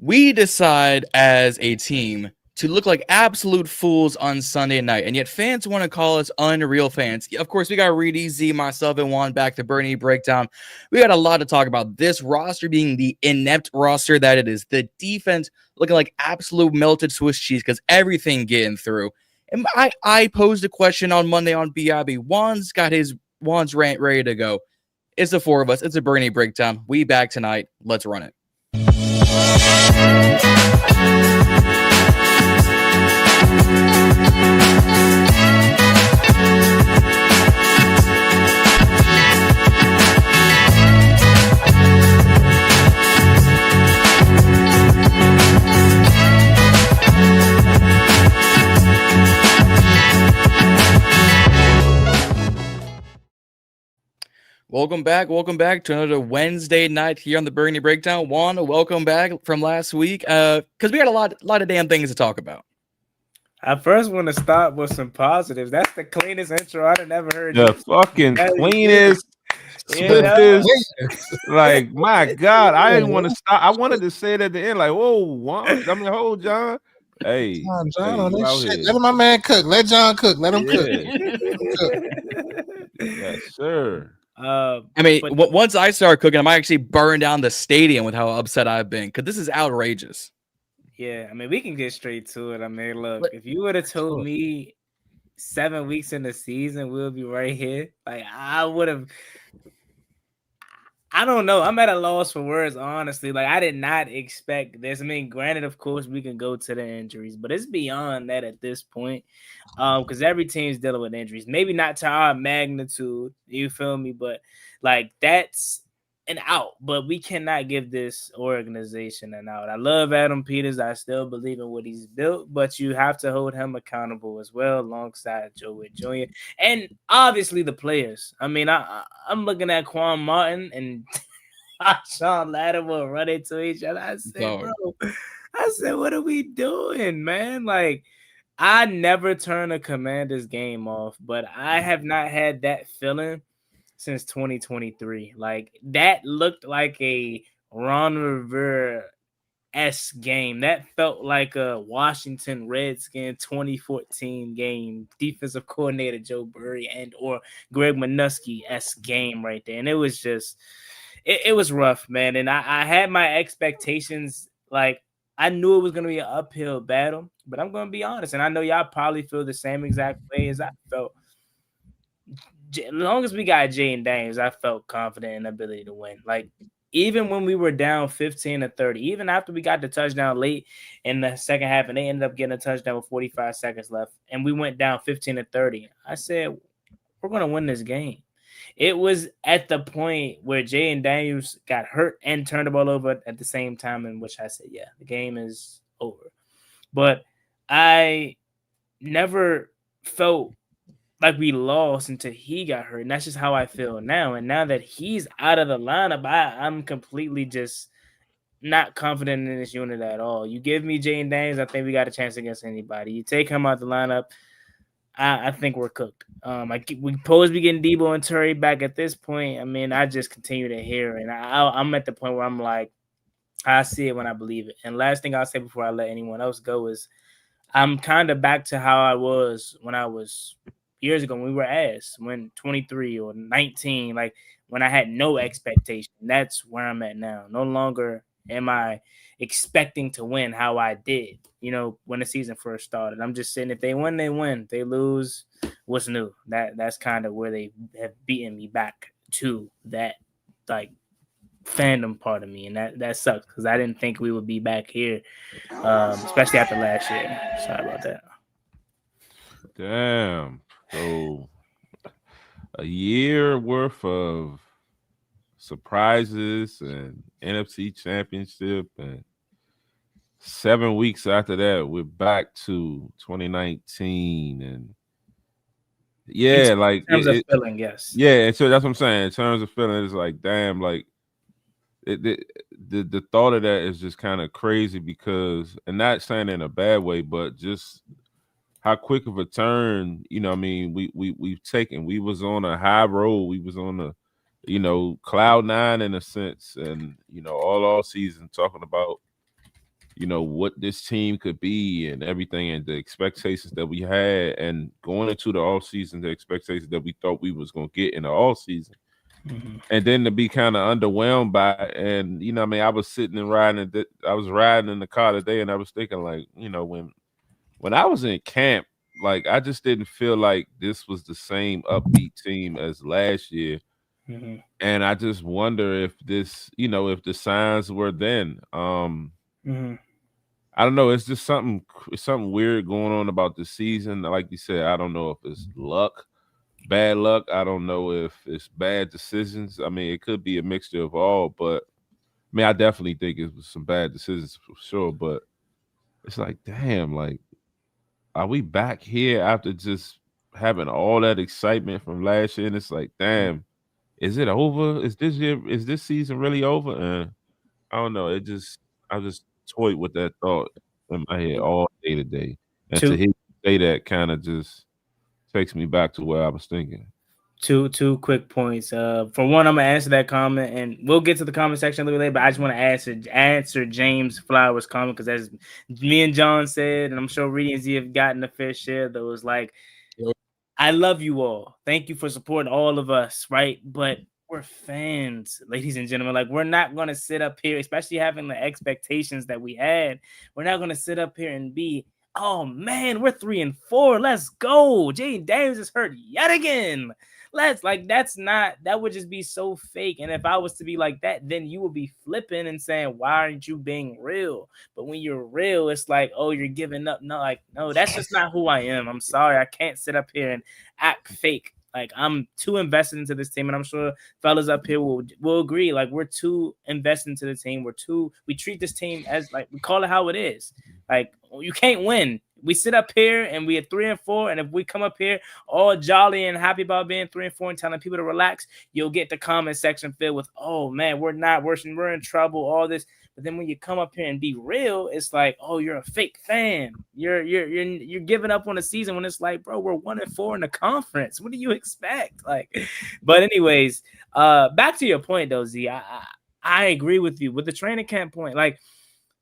We decide as a team to look like absolute fools on Sunday night, and yet fans want to call us unreal fans. Of course, we got Reedie Zee, myself, and Juan back to Bernie Breakdown. We got a lot to talk about. This roster being the inept roster that it is. The defense looking like absolute melted Swiss cheese because everything getting through. And I posed a question on Monday on BIB. Juan's got his rant ready to go. It's the four of us. It's a Bernie Breakdown. We back tonight. Let's run it. Welcome back to another Wednesday night here on the Bernie Breakdown. Juan, welcome back from last week, because we got a lot of damn things to talk about. I first want to start with some positives. That's the cleanest intro I've ever heard. The fucking cleanest, swiftest. Like, my God, I didn't want to stop. I wanted to say it at the end, like, whoa, Juan. I mean, hold John. Hey, John on this shit. Let my man cook. Let John cook. Let him cook. Yes, sir. I mean, once I start cooking, I might actually burn down the stadium with how upset I've been, because this is outrageous. Yeah, I mean, we can get straight to it. I mean, look, if you would have told me 7 weeks in the season we'll be right here, like, I would have. I don't know. I'm at a loss for words, honestly. Like, I did not expect this. I mean, granted, of course, we can go to the injuries, but it's beyond that at this point, because every team's dealing with injuries. Maybe not to our magnitude, you feel me? But, like, that's an out. But we cannot give this organization an out. I love Adam Peters. I still believe in what he's built, but you have to hold him accountable as well, alongside Whitt Jr. and obviously the players. I mean, I'm looking at Quan Martin and Marshon Lattimore running into each other. I said, what are we doing, man? Like, I never turn a Commanders game off, but I have not had that feeling since 2023. Like, that looked like a Ron Rivera-esque game. That felt like a Washington Redskins 2014 game, defensive coordinator Joe Burry and or Greg Minuski-esque game right there. And it was just, it was rough, man. And I had my expectations, like, I knew it was going to be an uphill battle, but I'm going to be honest. And I know y'all probably feel the same exact way as I felt. As long as we got Jayden, I felt confident in the ability to win. Like, even when we were down 15-30, even after we got the touchdown late in the second half, and they ended up getting a touchdown with 45 seconds left, and we went down 15-30, I said, we're going to win this game. It was at the point where Jayden got hurt and turned the ball over at the same time, in which I said, yeah, the game is over. But I never felt like we lost until he got hurt. And that's just how I feel now. And now that he's out of the lineup, I'm completely just not confident in this unit at all. You give me Jayden, I think we got a chance against anybody. You take him out the lineup, I think we're cooked. We supposed to be getting Debo and Terry back at this point. I mean, I just continue to hear. And I'm at the point where I'm like, I see it when I believe it. And last thing I'll say before I let anyone else go is I'm kind of back to how I was when I was years ago when we were ass, when 23 or 19, like when I had no expectation. That's where I'm at now. No longer am I expecting to win how I did, when the season first started. I'm just saying, if they win, they win. If they lose, what's new? That's kind of where they have beaten me back to that, like, fandom part of me, and that sucks because I didn't think we would be back here, especially after last year. Sorry about that. Damn. So a year worth of surprises and NFC Championship, and 7 weeks after that, we're back to 2019, and yeah, like in terms of feeling, yes, yeah. And so that's what I'm saying. In terms of feeling, it's like, damn, like the thought of that is just kind of crazy because, and not saying in a bad way, but just how quick of a turn, I mean, we've taken. We was on a high road. We was on a, cloud nine in a sense, and all season talking about what this team could be and everything, and the expectations that we had, and going into the offseason, the expectations that we thought we was gonna get in the offseason. And then to be kind of underwhelmed by it. And I was sitting and I was riding in the car today, and I was thinking, like, when I was in camp, like, I just didn't feel like this was the same upbeat team as last year. And I just wonder if this, if the signs were then. I don't know. It's just something weird going on about the season. Like you said, I don't know if it's luck, bad luck. I don't know if it's bad decisions. I mean, it could be a mixture of all, but I definitely think it was some bad decisions for sure. But it's like, damn, like, are we back here after just having all that excitement from last year? And it's like, damn, is it over? Is this season really over? And I don't know. I just toyed with that thought in my head all day today. And to hear you say that kind of just takes me back to where I was thinking. Two quick points. For one, I'm gonna answer that comment, and we'll get to the comment section a little later. But I just want to answer James Flowers' comment, because as me and John said, and I'm sure Reedie Zee have gotten a fair share, that was like, I love you all. Thank you for supporting all of us, right? But we're fans, ladies and gentlemen. Like, we're not gonna sit up here, especially having the expectations that we had. We're not gonna sit up here and be, oh man, we're 3-4. Let's go. Jayden Daniels is hurt yet again. That would just be so fake. And if I was to be like that, then you would be flipping and saying, why aren't you being real? But when you're real, it's like, oh, you're giving up. No, that's just not who I am. I'm sorry. I can't sit up here and act fake. Like, I'm too invested into this team, and I'm sure fellas up here will agree. Like, we're too invested into the team. We treat this team as, like, we call it how it is. Like, you can't win. We sit up here and we are 3-4, and if we come up here all jolly and happy about being 3-4 and telling people to relax, you'll get the comment section filled with, oh man, we're in trouble, all this. But then when you come up here and be real, it's like, oh, you're a fake fan. You're giving up on the season, when it's like, bro, we're 1-4 in the conference. What do you expect? Like, but anyways, back to your point though, Z. I agree with you with the training camp point. Like,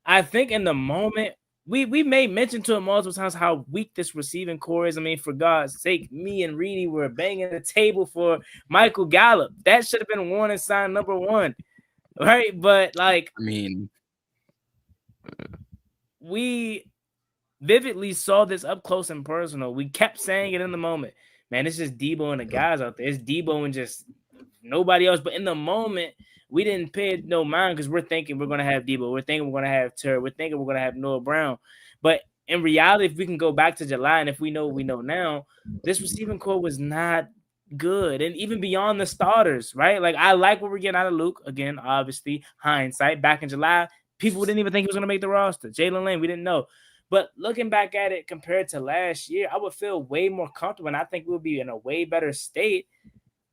I think in the moment, we made mention to it multiple times how weak this receiving core is. I mean, for God's sake, me and Reedie were banging the table for Michael Gallup. That should have been warning sign number 1, right? But, like, I mean, we vividly saw this up close and personal. We kept saying it in the moment. Man, it's just Debo and the guys out there. It's Debo and just nobody else. But in the moment, we didn't pay no mind, because we're thinking we're going to have Debo. We're thinking we're going to have Tur. We're thinking we're going to have Noah Brown. But in reality, if we can go back to July, and if we know what we know now, this receiving core was not good. And even beyond the starters, right? Like, I like what we're getting out of Luke. Again, obviously, hindsight. Back in July, people didn't even think he was going to make the roster. Jalen Lane, we didn't know. But looking back at it compared to last year, I would feel way more comfortable, and I think we'll be in a way better state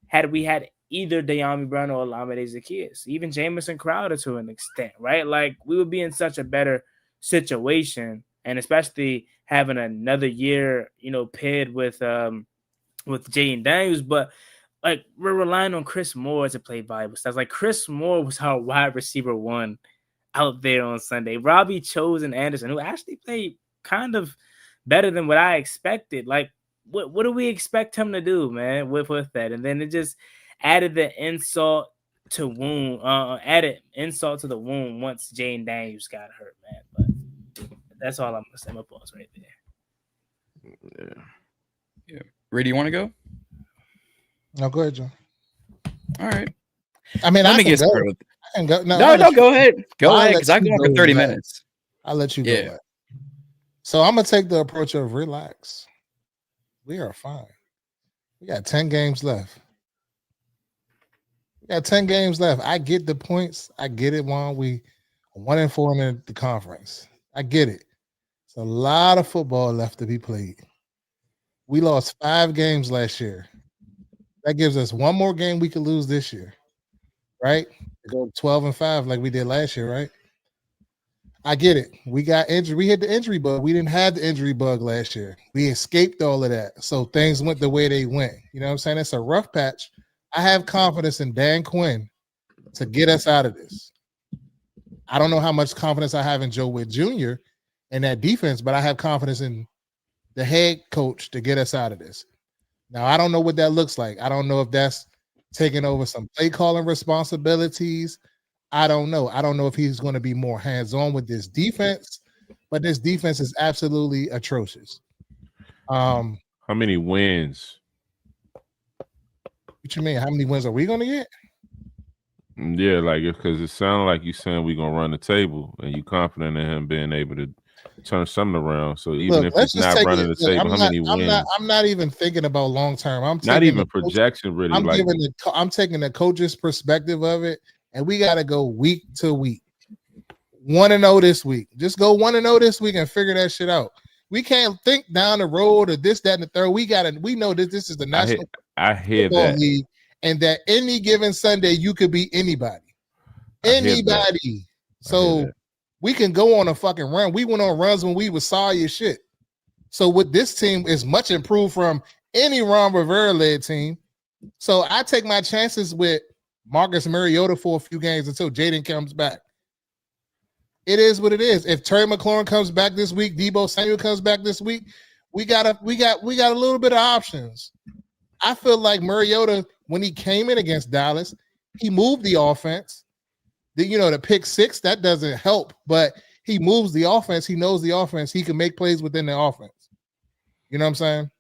had we had either De'Ami Brown or Olamide Zaccheaus, even Jamison Crowder to an extent, right? Like, we would be in such a better situation, and especially having another year, paired with Jayden Daniels. But, like, we're relying on Chris Moore to play valuable stats. Like, Chris Moore was our wide receiver 1 out there on Sunday. Robbie Chosen Anderson, who actually played kind of better than what I expected. Like, what do we expect him to do, man, with that? And then it just added the insult to the wound once Jayden Daniels got hurt, man. But that's all I'm gonna say. My pause right there. Yeah. Reedie, you want to go? No, go ahead, John. All right. I mean, let me get started. No, go ahead. Go ahead, because I go on for 30 minutes. I'll let you go back. So I'm gonna take the approach of relax. We are fine. We got 10 games left. I get the points. I get it, Juan. We 1-4 in the conference. I get it. It's a lot of football left to be played. We lost 5 games last year. That gives us 1 more game we could lose this year, right? To go 12-5 like we did last year, right? I get it. We got injured. We hit the injury bug. We didn't have the injury bug last year. We escaped all of that. So things went the way they went. You know what I'm saying? It's a rough patch. I have confidence in Dan Quinn to get us out of this. I don't know how much confidence I have in Whitt Jr. and that defense, but I have confidence in the head coach to get us out of this. Now, I don't know what that looks like. I don't know if that's taking over some play calling responsibilities. I don't know. I don't know if he's going to be more hands-on with this defense, but this defense is absolutely atrocious. How many wins? What you mean? How many wins are we going to get? Yeah, like because it sounds like you saying we're gonna run the table, and you confident in him being able to turn something around. So even if he's not running the table, how many wins? I'm not even thinking about long term. I'm not even projection. Really, I'm taking the coach's perspective of it, and we got to go week to week. 1-0 this week. Just go 1-0 this week and figure that shit out. We can't think down the road or this, that, and the third. We know that this is the National Football League. And that any given Sunday, you could be anybody. Anybody. So we can go on a fucking run. We went on runs when we was sorry as shit. So with this team is much improved from any Ron Rivera-led team. So I take my chances with Marcus Mariota for a few games until Jayden comes back. It is what it is. If Terry McLaurin comes back this week, Deebo Samuel comes back this week, we got a little bit of options. I feel like Mariota, when he came in against Dallas, he moved the offense. The pick six, that doesn't help, but he moves the offense. He knows the offense. He can make plays within the offense. You know what I'm saying?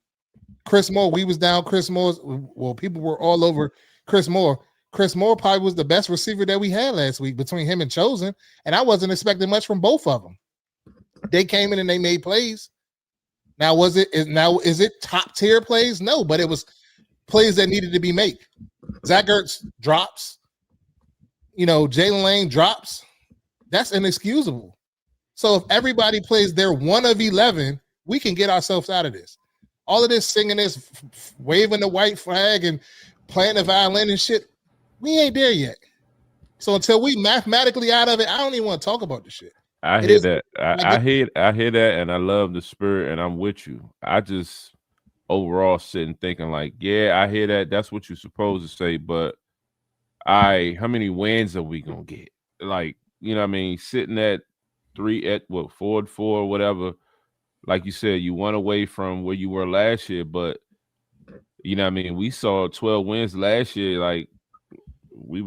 Chris Moore, we was down Chris Moore's. Well, people were all over Chris Moore. Chris Moore probably was the best receiver that we had last week between him and Chosen, and I wasn't expecting much from both of them. They came in and they made plays. Now, is it top tier plays? No, but it was plays that needed to be made. Zach Ertz drops. Jalen Lane drops. That's inexcusable. So if everybody plays their 1 of 11, we can get ourselves out of this. All of this singing this, waving the white flag and playing the violin and shit, we ain't there yet. So until we mathematically out of it, I don't even want to talk about this shit. I hear that. I hear that, and I love the spirit, and I'm with you. I just overall sitting thinking like, yeah, I hear that. That's what you're supposed to say, but how many wins are we gonna get? Like, what I mean, sitting at 4-4, whatever. Like you said, you went away from where you were last year, but what I mean, we saw 12 wins last year. Like we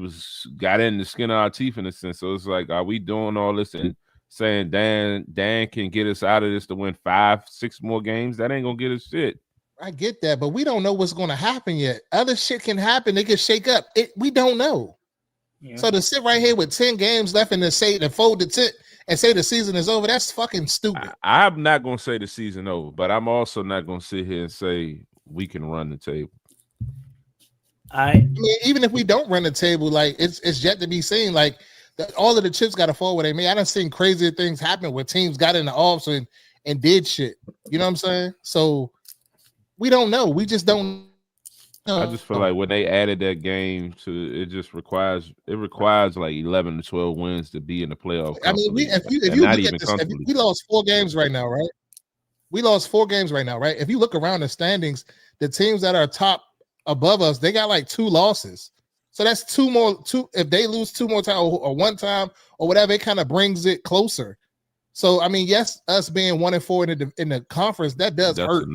got in the skin of our teeth in a sense. So it's like, are we doing all this and saying Dan can get us out of this to win 5-6 more games? That ain't gonna get us shit. I get that, but we don't know what's going to happen yet. Other shit can happen. They can shake up. We don't know. Yeah. So to sit right here with 10 games left and to fold the tit and say the season is over, that's fucking stupid. I'm not going to say the season over, but I'm also not going to sit here and say we can run the table. I mean, even if we don't run the table, like it's yet to be seen. Like all of the chips got to fall where they may. I done seen crazier things happen where teams got in the offs and did shit. You know what I'm saying? So we don't know. We just don't know. I just feel like when they added that game to it requires like 11 to 12 wins to be in the playoff. I mean, if you look at this, we lost 4 games right now, right? We lost 4 games right now, right? If you look around the standings, the teams that are top above us, they got like 2 losses. So that's 2 more. If they lose 2 more times or 1 time or whatever, it kind of brings it closer. So I mean, yes, us being 1-4 in the conference, that does hurt.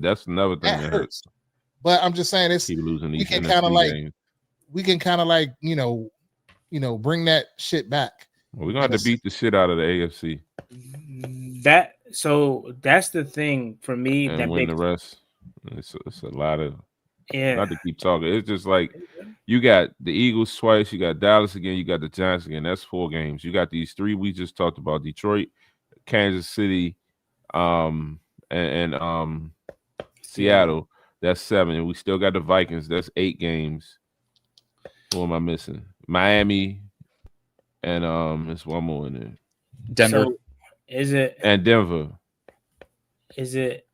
That's another thing that hurts. But I'm just saying, we can kind of like bring that shit back. Well, we're gonna have to beat the shit out of the AFC. That's the thing for me. And that win the rest. It's a lot of not to keep talking. It's just like you got the Eagles twice, you got Dallas again, you got the Giants again. That's 4 games. You got these 3 we just talked about: Detroit, Kansas City, and Seattle. That's 7. And we still got the Vikings. That's 8 games. What am I missing? Miami, and there's one more in there. Denver. So and Denver. Is it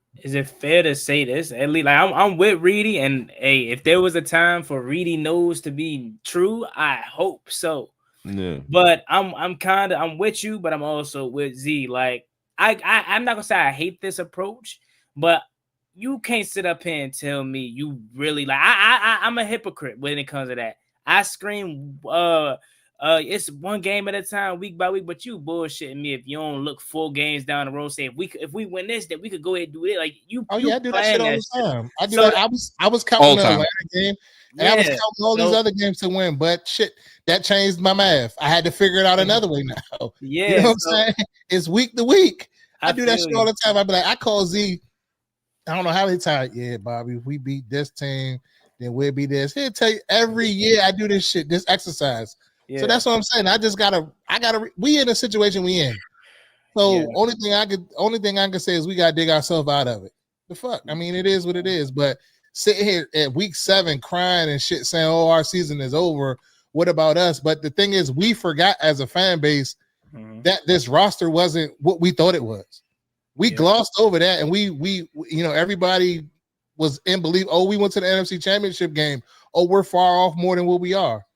fair to say this? At least, like I'm with Reedie, and hey, if there was a time for Reedie knows to be true, I hope so. Yeah. But I'm with you, but I'm also with Z. Like I'm not gonna say I hate this approach, but you can't sit up here and tell me you really like. I'm a hypocrite when it comes to that. I scream It's one game at a time, week by week. But you bullshitting me if you don't look 4 games down the road. Say if we win this, then we could go ahead and do it. Like you. Oh you yeah, I do that shit all the time. I do So that. I was counting All the time. Atlanta game, and I was counting all these other games to win. But shit, that changed my math. I had to figure it out another way now. Yeah, you know what I'm saying? It's week to week. I do that shit all the time. I be like, I call Z. I don't know how many times. Yeah, Bobby, if we beat this team, then we'll be this. He'll tell you every year I do this shit, this exercise. Yeah. So that's what I'm saying. I gotta. We in a situation we in. So only thing I can say is we gotta dig ourselves out of it. The fuck. I mean, it is what it is. But sitting here at week 7 crying and shit, saying, "Oh, our season is over." What about us? But the thing is, we forgot as a fan base that this roster wasn't what we thought it was. We glossed over that, and we everybody was in belief. Oh, we went to the NFC Championship game. Oh, we're far off more than what we are.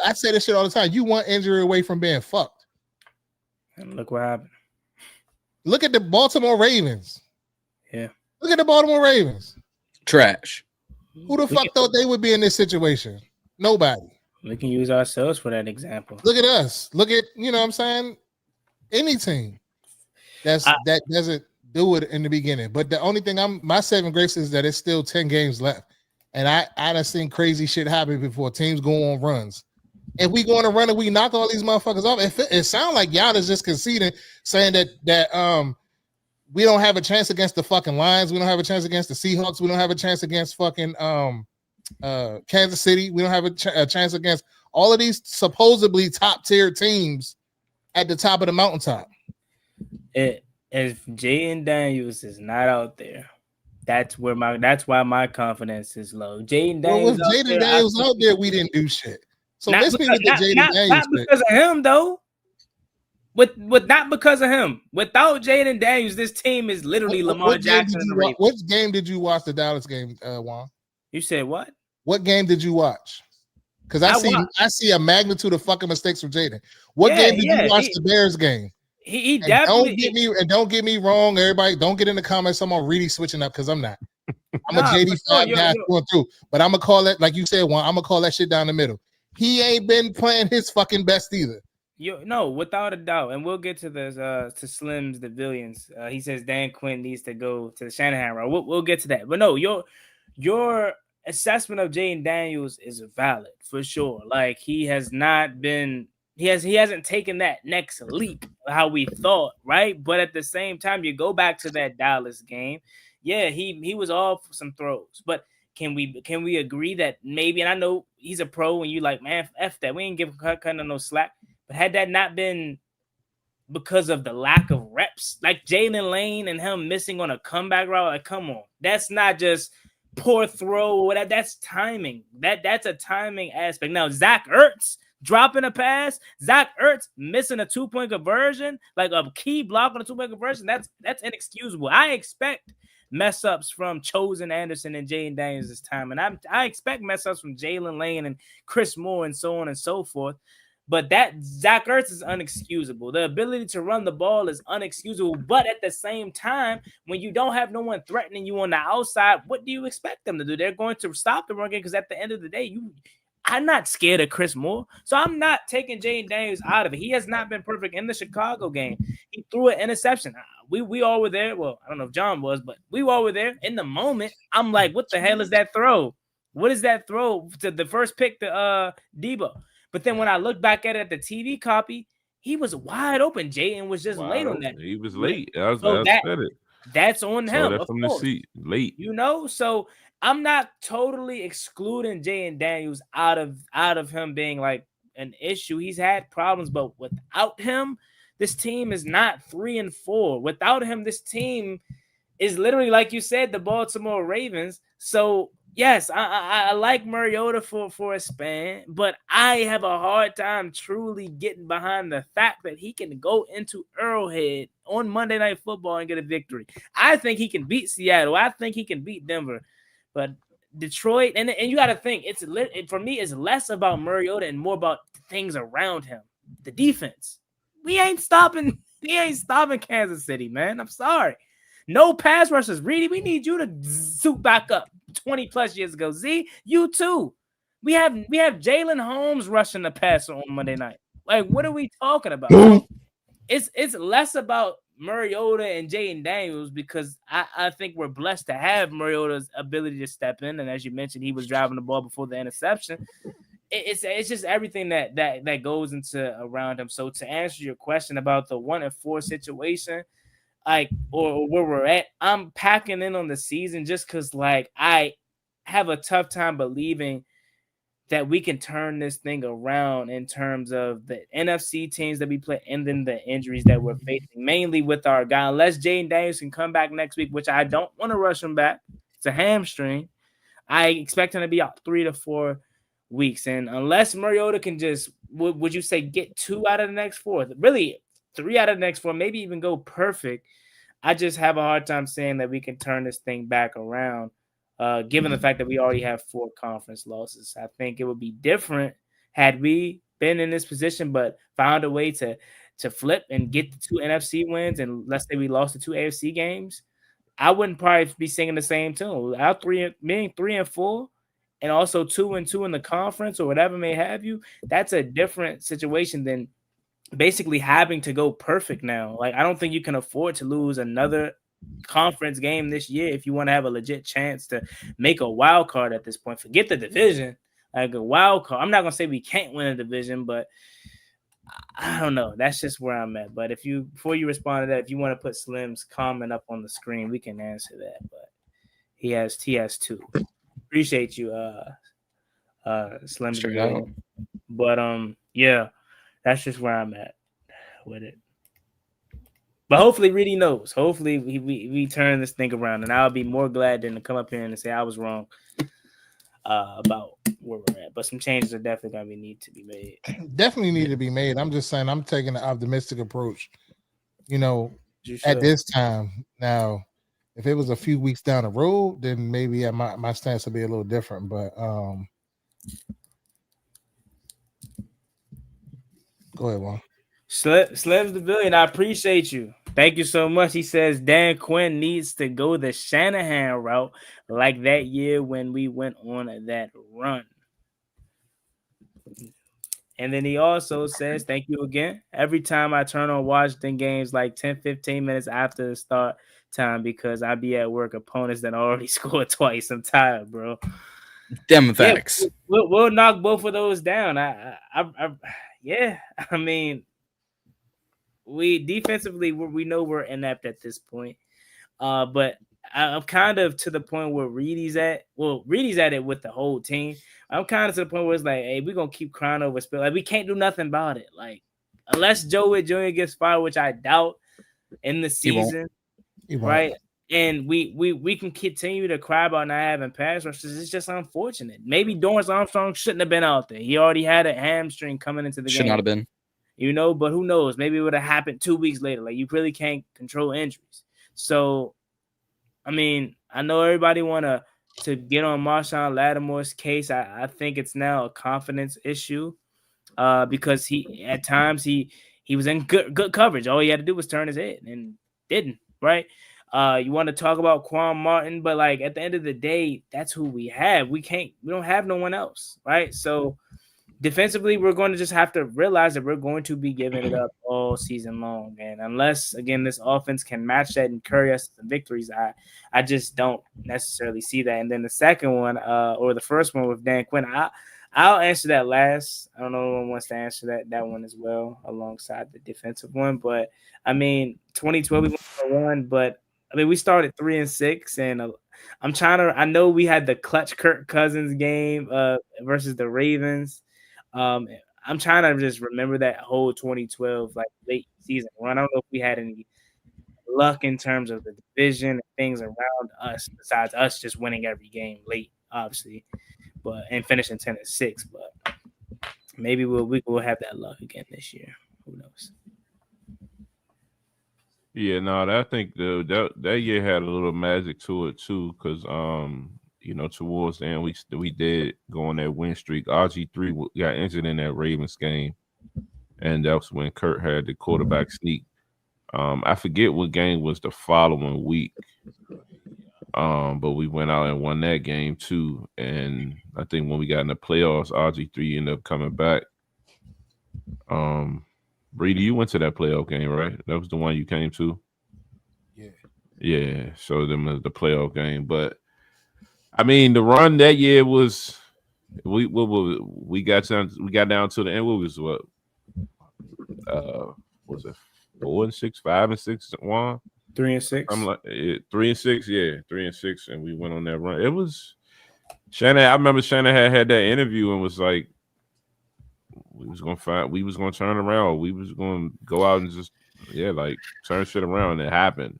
I say this shit all the time. You want injury away from being fucked. And look what happened. Look at the Baltimore Ravens. Yeah. Look at the Baltimore Ravens. Trash. Who the fuck thought they would be in this situation? Nobody. We can use ourselves for that example. Look at us. Look at, you know what I'm saying? Any team that doesn't do it in the beginning. But the only thing my saving grace is that it's still 10 games left. And I done seen crazy shit happen before. Teams go on runs. If we go on a run and we knock all these motherfuckers off, it sounds like y'all is just conceding, saying that we don't have a chance against the fucking Lions. We don't have a chance against the Seahawks. We don't have a chance against fucking Kansas City. We don't have a chance against all of these supposedly top tier teams at the top of the mountaintop. If Jayden Daniels is not out there, that's why my confidence is low. Jayden Daniels. Well, with Jayden Daniels out there, we didn't do shit. So let's be with the Jayden Daniels. Not because of him, though. Not because of him. Without Jayden Daniels, this team is literally Lamar Jackson. What game did you watch the Dallas game, Juan? You said what? What game did you watch? Because I see a magnitude of fucking mistakes from Jayden. What game did you watch the Bears game? He definitely don't get me wrong, everybody. Don't get in the comments. I'm on Reedie switching up because I'm not. I'm a JD5 guy going through, but I'm gonna call that, like you said, Juan. I'm gonna call that shit down the middle. He ain't been playing his fucking best either. No, without a doubt, and we'll get to this to Slim's the Billions. He says Dan Quinn needs to go to the Shanahan role. We'll get to that, but no, your assessment of Jayden Daniels is valid for sure. Like he hasn't taken that next leap how we thought, right? But at the same time, you go back to that Dallas game. Yeah, he was off some throws, but can we agree that maybe? And I know he's a pro, and you like, man, F that. We ain't give cutting no slack. But had that not been because of the lack of reps, like Jalen Lane and him missing on a comeback route, like come on, that's not just poor throw. That's timing. That's a timing aspect. Now Zach Ertz dropping a pass, Zach Ertz missing a 2-point conversion, like a key block on a 2-point conversion. That's inexcusable. I expect mess ups from Chosen Anderson and Jayden Daniels this time, and I expect mess ups from Jalen Lane and Chris Moore and so on and so forth. But that Zach Ertz is unexcusable. The ability to run the ball is unexcusable. But at the same time, when you don't have no one threatening you on the outside, what do you expect them to do? They're going to stop the run game because at the end of the day, I'm not scared of Chris Moore. So I'm not taking Jayden Daniels out of it. He has not been perfect in the Chicago game. He threw an interception. We all were there. Well, I don't know if John was, but we all were there. In the moment, I'm like, what the hell is that throw? What is that throw to the first pick to Debo? But then when I look back at it at the TV copy, he was wide open. Jayden was just late on that. He was late. That's on him. That's from the seat. Late. So I'm not totally excluding Jayden Daniels out of him being like an issue. He's had problems, but without him, this team is not 3-4. Without him, this team is literally, like you said, the Baltimore Ravens. So yes, I like Mariota for a span, but I have a hard time truly getting behind the fact that he can go into Arrowhead on Monday Night Football and get a victory. I think he can beat Seattle. I think he can beat Denver. But Detroit, and you got to think, for me, it's less about Mariota and more about things around him. The defense. We ain't stopping Kansas City, man. I'm sorry. No pass rushers. Reedie, we need you to zoot back up 20 plus years ago. Z, you too. We have Jalen Holmes rushing the passer on Monday night. Like, what are we talking about? So it's less about Mariota and Jayden Daniels because I think we're blessed to have Mariota's ability to step in. And as you mentioned, he was driving the ball before the interception. It's just everything that goes into around him. So to answer your question about the 1-4 situation, like or where we're at, I'm packing in on the season just because like I have a tough time believing that we can turn this thing around in terms of the NFC teams that we play and then the injuries that we're facing, mainly with our guy. Unless Jayden Daniels can come back next week, which I don't want to rush him back. It's a hamstring. I expect him to be out 3 to 4 weeks. And unless Mariota can just, would you say, get 2 out of the next 4? Really, 3 out of the next 4, maybe even go perfect. I just have a hard time saying that we can turn this thing back around. Given the fact that we already have 4 conference losses. I think it would be different had we been in this position, but found a way to flip and get the 2 NFC wins. And let's say we lost the 2 AFC games, I wouldn't probably be singing the same tune. Our 3-4, and also 2-2 in the conference or whatever may have you. That's a different situation than basically having to go perfect now. Like, I don't think you can afford to lose another conference game this year if you want to have a legit chance to make a wild card at this point. Forget the division, like a wild card. I'm not gonna say we can't win a division, but I don't know. That's just where I'm at. But before you respond to that, if you want to put Slim's comment up on the screen, we can answer that. But he has 2. Appreciate you, Slim. But yeah, that's just where I'm at with it. But hopefully Reedie knows. Hopefully we turn this thing around, and I'll be more glad than to come up here and say I was wrong about where we're at. But some changes are definitely going to need to be made. Definitely need to be made. I'm just saying I'm taking an optimistic approach. At this time. Now, if it was a few weeks down the road, then maybe my stance would be a little different. But go ahead, Juan. Slim's the billion. I appreciate you. Thank you so much. He says Dan Quinn needs to go the Shanahan route like that year when we went on that run. And then he also says, thank you again. Every time I turn on Washington games like 10, 15 minutes after the start time because I be at work, opponents that already scored twice. I'm tired, bro. Them facts. We'll knock both of those down. Yeah. I mean, we defensively we know we're inept at this point, but I'm kind of to the point where Reedie's at. Well, Reedie's at it with the whole team. I'm kind of to the point where it's like, hey, we're gonna keep crying over spill. Like, we can't do nothing about it. Like, unless Whitt Jr gets fired, which I doubt in the season, He won't. right? And we can continue to cry about not having pass rushes. It's just unfortunate. Maybe Dorrance Armstrong shouldn't have been out there. He already had a hamstring coming into the game. Should not have been. But who knows? Maybe it would have happened 2 weeks later. Like, you really can't control injuries. So, I mean, I know everybody want to get on Marshon Lattimore's case. I think it's now a confidence issue because at times he was in good coverage. All he had to do was turn his head and didn't, right? You want to talk about Quan Martin, but like at the end of the day, that's who we have. We don't have no one else, right? So defensively, we're going to just have to realize that we're going to be giving it up all season long. And unless, again, this offense can match that and carry us to victories, I just don't necessarily see that. And then the second one, or the first one with Dan Quinn, I'll answer that last. I don't know if anyone wants to answer that one as well alongside the defensive one. But, I mean, 2012, we went for 1, but, I mean, we started 3-6, and I know we had the clutch Kirk Cousins game versus the Ravens. I'm trying to just remember that whole 2012 like late season run. I don't know if we had any luck in terms of the division and things around us besides us just winning every game late, obviously, and finishing 10-6. But maybe we'll have that luck again this year. Who knows? Yeah, no, I think that year had a little magic to it too, because towards the end, we did go on that win streak. RG3 got injured in that Ravens game, and that was when Kurt had the quarterback sneak. I forget what game was the following week, But we went out and won that game too. And I think when we got in the playoffs, RG3 ended up coming back. Reedie, you went to that playoff game, right? That was the one you came to. Yeah. So them was the playoff game, but I mean the run that year was we got down to the end. What was it 4-6, 5-6, 1, 3-6. I'm like 3-6, yeah, 3-6, and we went on that run. It was Shannon. I remember Shannon had that interview and was like, we was gonna turn around. We was gonna go out and just like turn shit around. And it happened.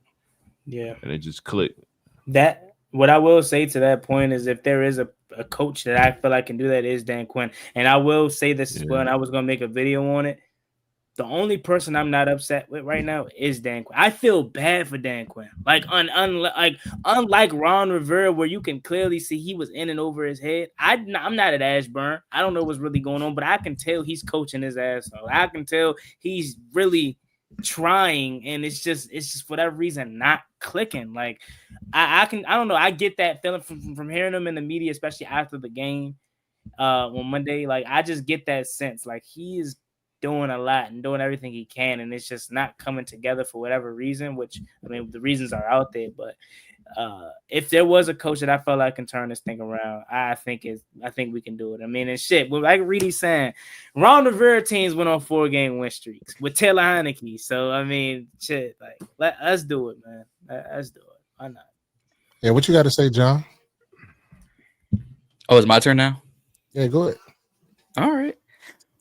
Yeah, and it just clicked. That what I will say to that point is, if there is a coach that I feel like can do that, is Dan Quinn. And I will say this as well, and I was gonna make a video on it. The only person I'm not upset with right now is Dan Quinn. I feel bad for Dan Quinn. Like unlike Ron Rivera, where you can clearly see he was in and over his head. I'm not at Ashburn. I don't know what's really going on, but I can tell he's coaching his ass off. I can tell he's really trying, and it's just for that reason not clicking. Like I don't know. I get that feeling from hearing him in the media, especially after the game on Monday. Like I just get that sense like he is doing a lot and doing everything he can, and it's just not coming together for whatever reason, which I mean the reasons are out there, but if there was a coach that I felt like can turn this thing around, I think we can do it. I mean, and shit, but like Reedie saying, Ron Rivera teams went on 4-game win streaks with Taylor Heineke. So I mean, shit, like let us do it, man. Let's do it. Why not? Yeah, what you got to say, John? Oh, it's my turn now? Yeah, go ahead. All right.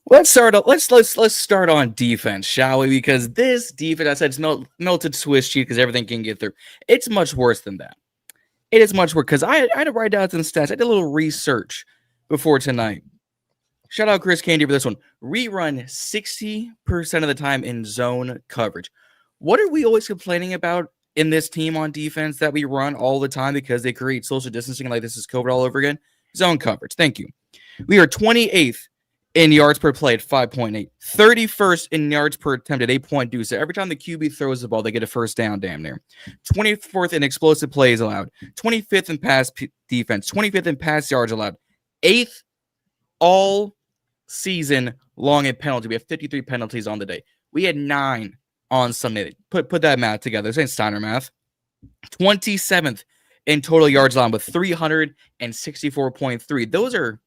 Let's start on defense, shall we? Because this defense, I said, it's melted Swiss cheese because everything can get through. It's much worse than that. It is much worse because I had to write down some stats. I did a little research before tonight. Shout out Chris Candy for this one. We run 60% of the time in zone coverage. What are we always complaining about in this team on defense that we run all the time because they create social distancing like this is COVID all over again? Zone coverage. Thank you. We are 28th in yards per play at 5.8, 31st in yards per attempt at 8.2. So every time the QB throws the ball, they get a first down damn near. 24th in explosive plays allowed, 25th in pass defense, 25th in pass yards allowed, 8th all season long in penalty. We have 53 penalties on the day. We had 9 on Sunday. Put that math together. This ain't Steiner math. 27th in total yards allowed with 364.3. Those are,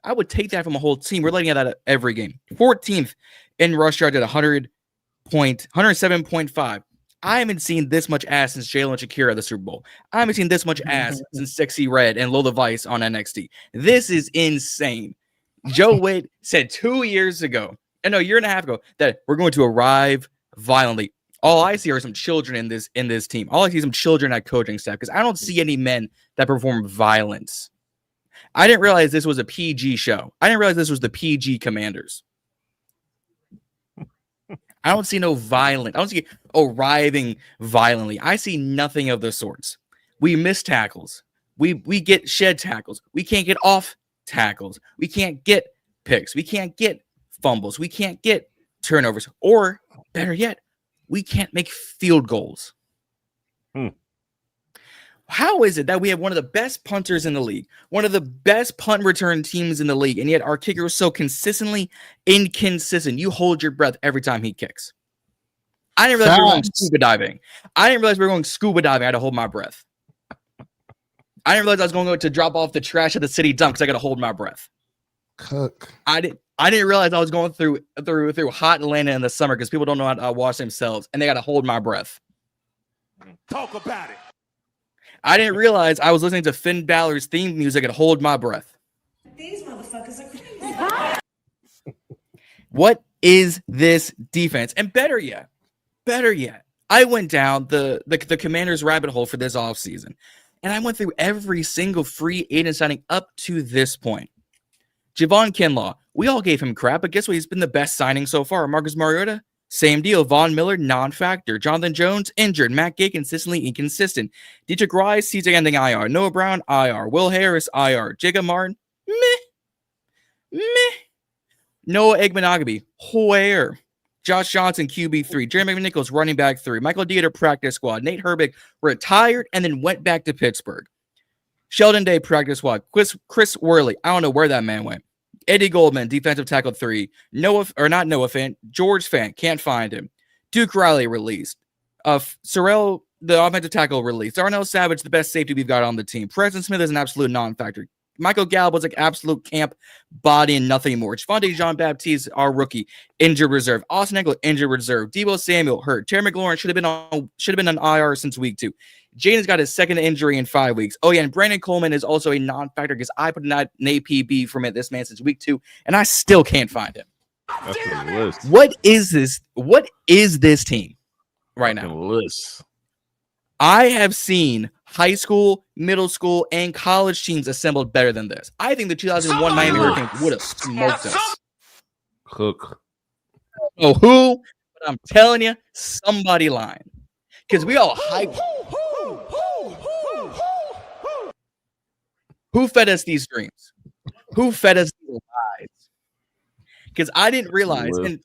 I would take that from a whole team. We're letting that every game. 14th in rush yards at 107.5. I haven't seen this much ass since Jaylen and Shakira at the Super Bowl. I haven't seen this much ass since Sexy Red and Lola Vice on NXT. This is insane. Joe Whitt said 2 years ago, and a year and a half ago, that we're going to arrive violently. All I see are some children in this team. All I see is some children at coaching staff because I don't see any men that perform violence. I didn't realize this was a PG show. I didn't realize this was the PG Commanders. I don't see no violence. I don't see arriving violently. I see nothing of the sorts. We miss tackles. We get shed tackles. We can't get off tackles. We can't get picks. We can't get fumbles. We can't get turnovers. Or, better yet, we can't make field goals. How is it that we have one of the best punters in the league, one of the best punt return teams in the league, and yet our kicker is so consistently inconsistent? You hold your breath every time he kicks. I didn't realize we were going scuba diving. I didn't realize we were going scuba diving. I had to hold my breath. I didn't realize I was going to drop off the trash at the city dump because I got to hold my breath. Cook. I didn't realize I was going through hot Atlanta in the summer because people don't know how to wash themselves, and they got to hold my breath. Talk about it. I didn't realize I was listening to Finn Balor's theme music and hold my breath. These motherfuckers are crazy. What is this defense? And better yet, I went down the Commanders rabbit hole for this offseason, and I went through every single free agent signing up to this point. Javon Kinlaw, we all gave him crap, but guess what? He's been the best signing so far. Marcus Mariota, same deal. Von Miller, non-factor. Jonathan Jones, injured. Matt Gay, consistently inconsistent. Dietrich Rice, season ending IR. Noah Brown, IR. Will Harris, IR. Jacob Martin, meh. Noah Igbenogany, where? Josh Johnson, QB3. Jeremy McNichols, running back 3. Michael Dieter, practice squad. Nate Herbig retired and then went back to Pittsburgh. Sheldon Day, practice squad. Chris Worley, I don't know where that man went. Eddie Goldman, defensive tackle 3. Noah Fant, George Fant, can't find him. Duke Riley, released. Sorrell, the offensive tackle, released. Darnell Savage, the best safety we've got on the team. Preston Smith is an absolute non-factor. Michael Gallup was like absolute camp body and nothing more. Javonte Jean-Baptiste, our rookie, injured reserve. Austin Eckler, injured reserve. Deebo Samuel, hurt. Terry McLaurin should have been on IR since week 2. Jayden's got his second injury in 5 weeks. Oh, yeah, and Brandon Coleman is also a non-factor because I put an APB from this man since week 2, and I still can't find him. That's a list. What is this? What is this team right now? List. I have seen high school, middle school, and college teams assembled better than this. I think the 2001 Miami Hurricanes would have smoked us. Cook. Oh, who? But I'm telling you, somebody lying. Because we all hype. Who fed us these dreams? Who fed us these lies? Because I didn't realize, and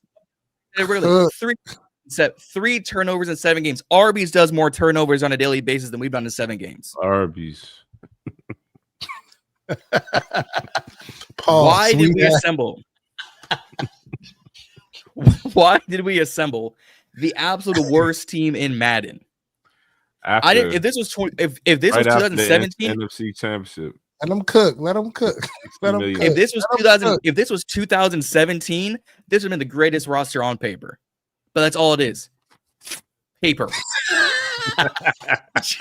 really 3 turnovers in 7 games. Arby's does more turnovers on a daily basis than we've done in 7 games. Arby's. Why did we assemble? Why did we assemble the absolute worst team in Madden? I didn't. If this was 2017, NFC Championship. Let them cook. Let them cook. Let them cook. If this was 2017, this would have been the greatest roster on paper. But that's all it is. Paper. That's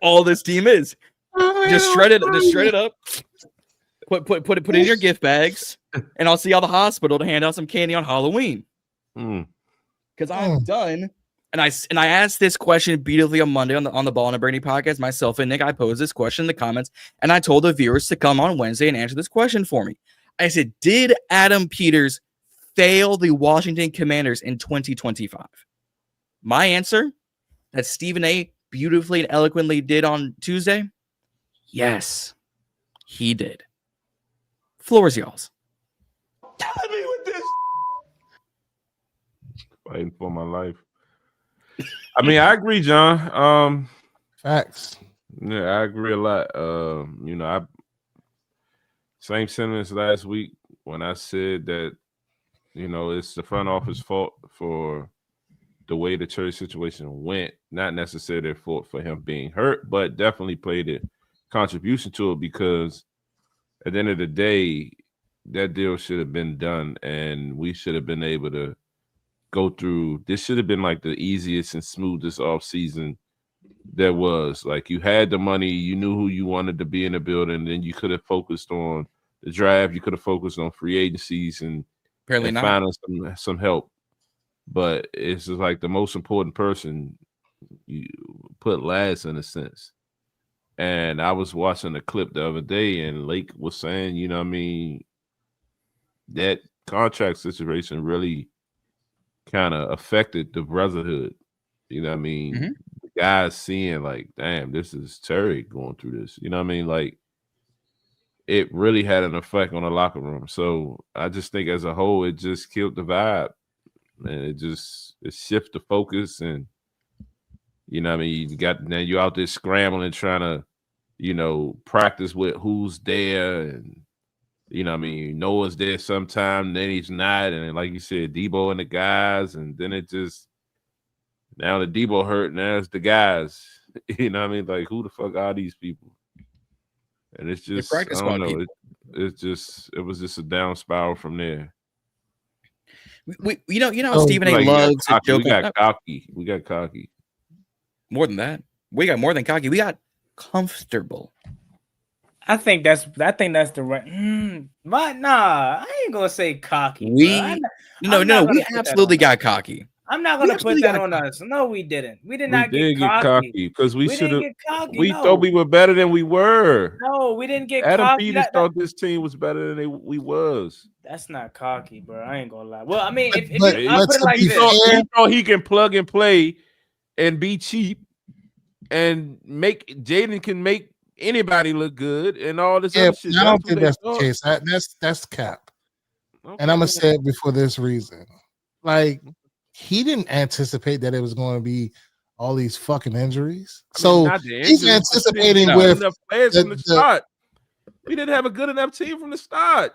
all this team is. Just shred it up. Put it in your gift bags, and I'll see y'all at the hospital to hand out some candy on Halloween. Because I'm done. And I asked this question beautifully on Monday on the Ball and Bernie podcast. Myself and Nick, I posed this question in the comments, and I told the viewers to come on Wednesday and answer this question for me. I said, did Adam Peters fail the Washington Commanders in 2025? My answer, that Stephen A. beautifully and eloquently did on Tuesday, yes, he did. Floor is y'all's. Killing me with this. Fighting for my life. I mean, I agree, John. Facts. Yeah, I agree a lot. Same sentence last week when I said that, it's the front office fault for the way the Cherry situation went. Not necessarily their fault for him being hurt, but definitely played a contribution to it because at the end of the day, that deal should have been done, and we should have been able to go through. This should have been like the easiest and smoothest off season there was. Like, you had the money, you knew who you wanted to be in the building, then you could have focused on the draft, you could have focused on free agencies and finding some help. But it's just like the most important person you put last in a sense. And I was watching a clip the other day, and Lake was saying, that contract situation really kind of affected the brotherhood. The guys seeing like, damn, this is Terry going through this. Like, it really had an effect on the locker room. So I just think as a whole, it just killed the vibe. And it shifted the focus, and you're out there scrambling, trying to, practice with who's there, and Noah's there sometime, then he's not, and like you said, Debo and the guys, and then it just now the Debo hurt, now it's the guys. Like, who the fuck are these people? And it's just I don't know. It was just a down spiral from there. Stephen A. loves to joke. We got cocky. More than that. We got more than cocky. We got comfortable. I think that's the right. But nah, I ain't gonna say cocky. We absolutely got cocky. I'm not gonna put that on us. No, we didn't. We did not get cocky because we should have. We thought we were better than we were. No, we didn't get Adam cocky. Peters thought this team was better than we was. That's not cocky, bro. I ain't gonna lie. Well, I mean, if he thought he can plug and play and be cheap and make Jayden can make anybody look good and all this other shit. I don't think that's the case. That's cap. Okay. And I'm gonna say it before this reason. Like he didn't anticipate that it was going to be all these fucking injuries. So not the he's injuries, but we didn't anticipating have with enough players the- from the start. We didn't have a good enough team from the start.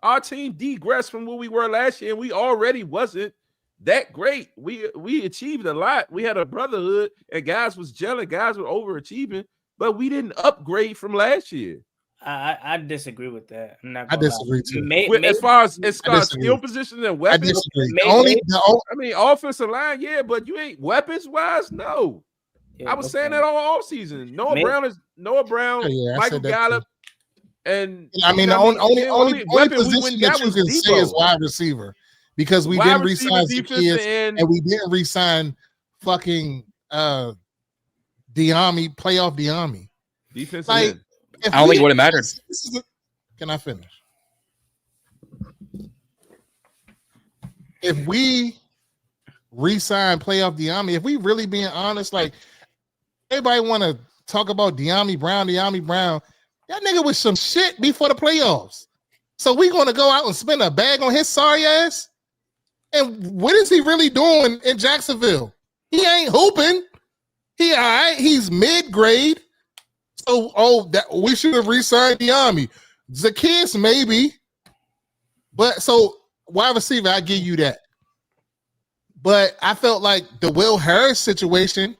Our team degressed from where we were last year, and we already wasn't that great. We achieved a lot. We had a brotherhood, and guys was gelling, guys were overachieving, but we didn't upgrade from last year. I disagree with that. I'm not I gonna disagree too. As far as disagree. skill positions and I weapons, disagree. Maybe- I mean, offensive line, yeah, but you ain't weapons wise, no. Yeah, I was saying that all season. Noah Brown, Oh, yeah, I Michael said that Gallup, too. and I mean, you the know what I mean? only weapon we position went that got you was can say is Debo. wide receiver because we Wide didn't receiver, re-sign defensive Zacchaeus end. and we didn't re-sign fucking Diami, playoff Diami. Defensive Like, end. if I don't we think it would have didn't- mattered. Can I finish? If we re-sign playoff Diami, if we really being honest, like everybody want to talk about Diami Brown. That nigga was some shit before the playoffs. So we gonna go out and spend a bag on his sorry ass? And what is he really doing in Jacksonville? He ain't hooping. He all right. He's mid-grade. So that we should have re-signed Diami. Zacchaeus maybe, but so wide receiver, I give you that. But I felt like the Will Harris situation,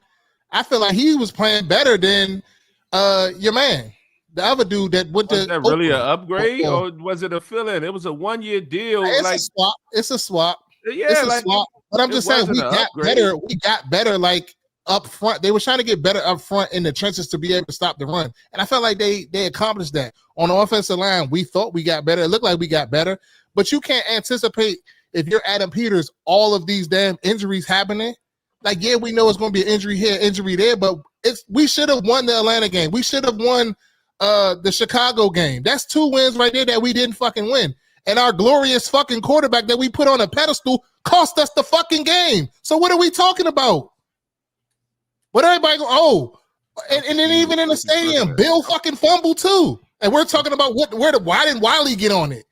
I feel like he was playing better than your man, the other dude that went Was to that really an Oakland. upgrade or was it a fill-in? It was a 1-year deal. It's like a swap. It's a swap. yeah, It's a like swap. But I'm it just saying we wasn't an got upgrade. better. We got better like up front. They were trying to get better up front in the trenches to be able to stop the run. And I felt like they accomplished that. On the offensive line, we thought we got better. It looked like we got better. But you can't anticipate if you're Adam Peters, all of these damn injuries happening. Like, yeah, we know it's going to be an injury here, injury there, but we should have won the Atlanta game. We should have won the Chicago game. That's 2 wins right there that we didn't fucking win. And our glorious fucking quarterback that we put on a pedestal cost us the fucking game. So what are we talking about? What everybody go, and then even in the stadium, Bill fucking fumbled too. And we're talking about why didn't Wiley get on it?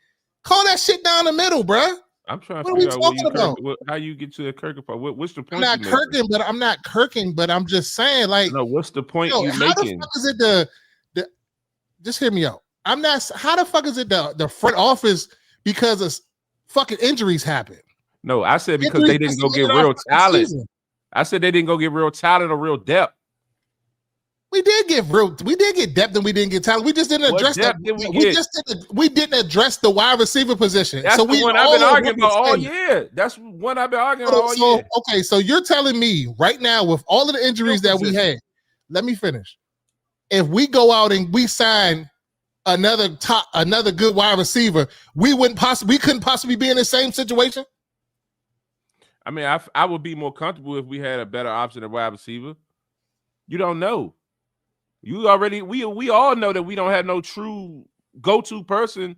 Call that shit down the middle, bruh. I'm trying What to are figure we out talking about? how you get to a Kirk part. What's the point? I'm not kirking, but I'm just saying, like, no, what's the point you how making? the fuck is it the just hear me out. I'm not how the fuck is it the front office because of fucking injuries happen? No, I said because they didn't go get real talent. Season. I said they didn't go get real talent or real depth. We did get depth and we didn't get talent. We just didn't address that. We didn't address the wide receiver position. That's so the one I've been arguing about all year. That's one I've been arguing all year. Okay, so you're telling me right now with all of the injuries that we had, let me finish. If we go out and we sign another good wide receiver, we couldn't possibly be in the same situation. I mean, I would be more comfortable if we had a better option at wide receiver. You don't know. We all know that we don't have no true go-to person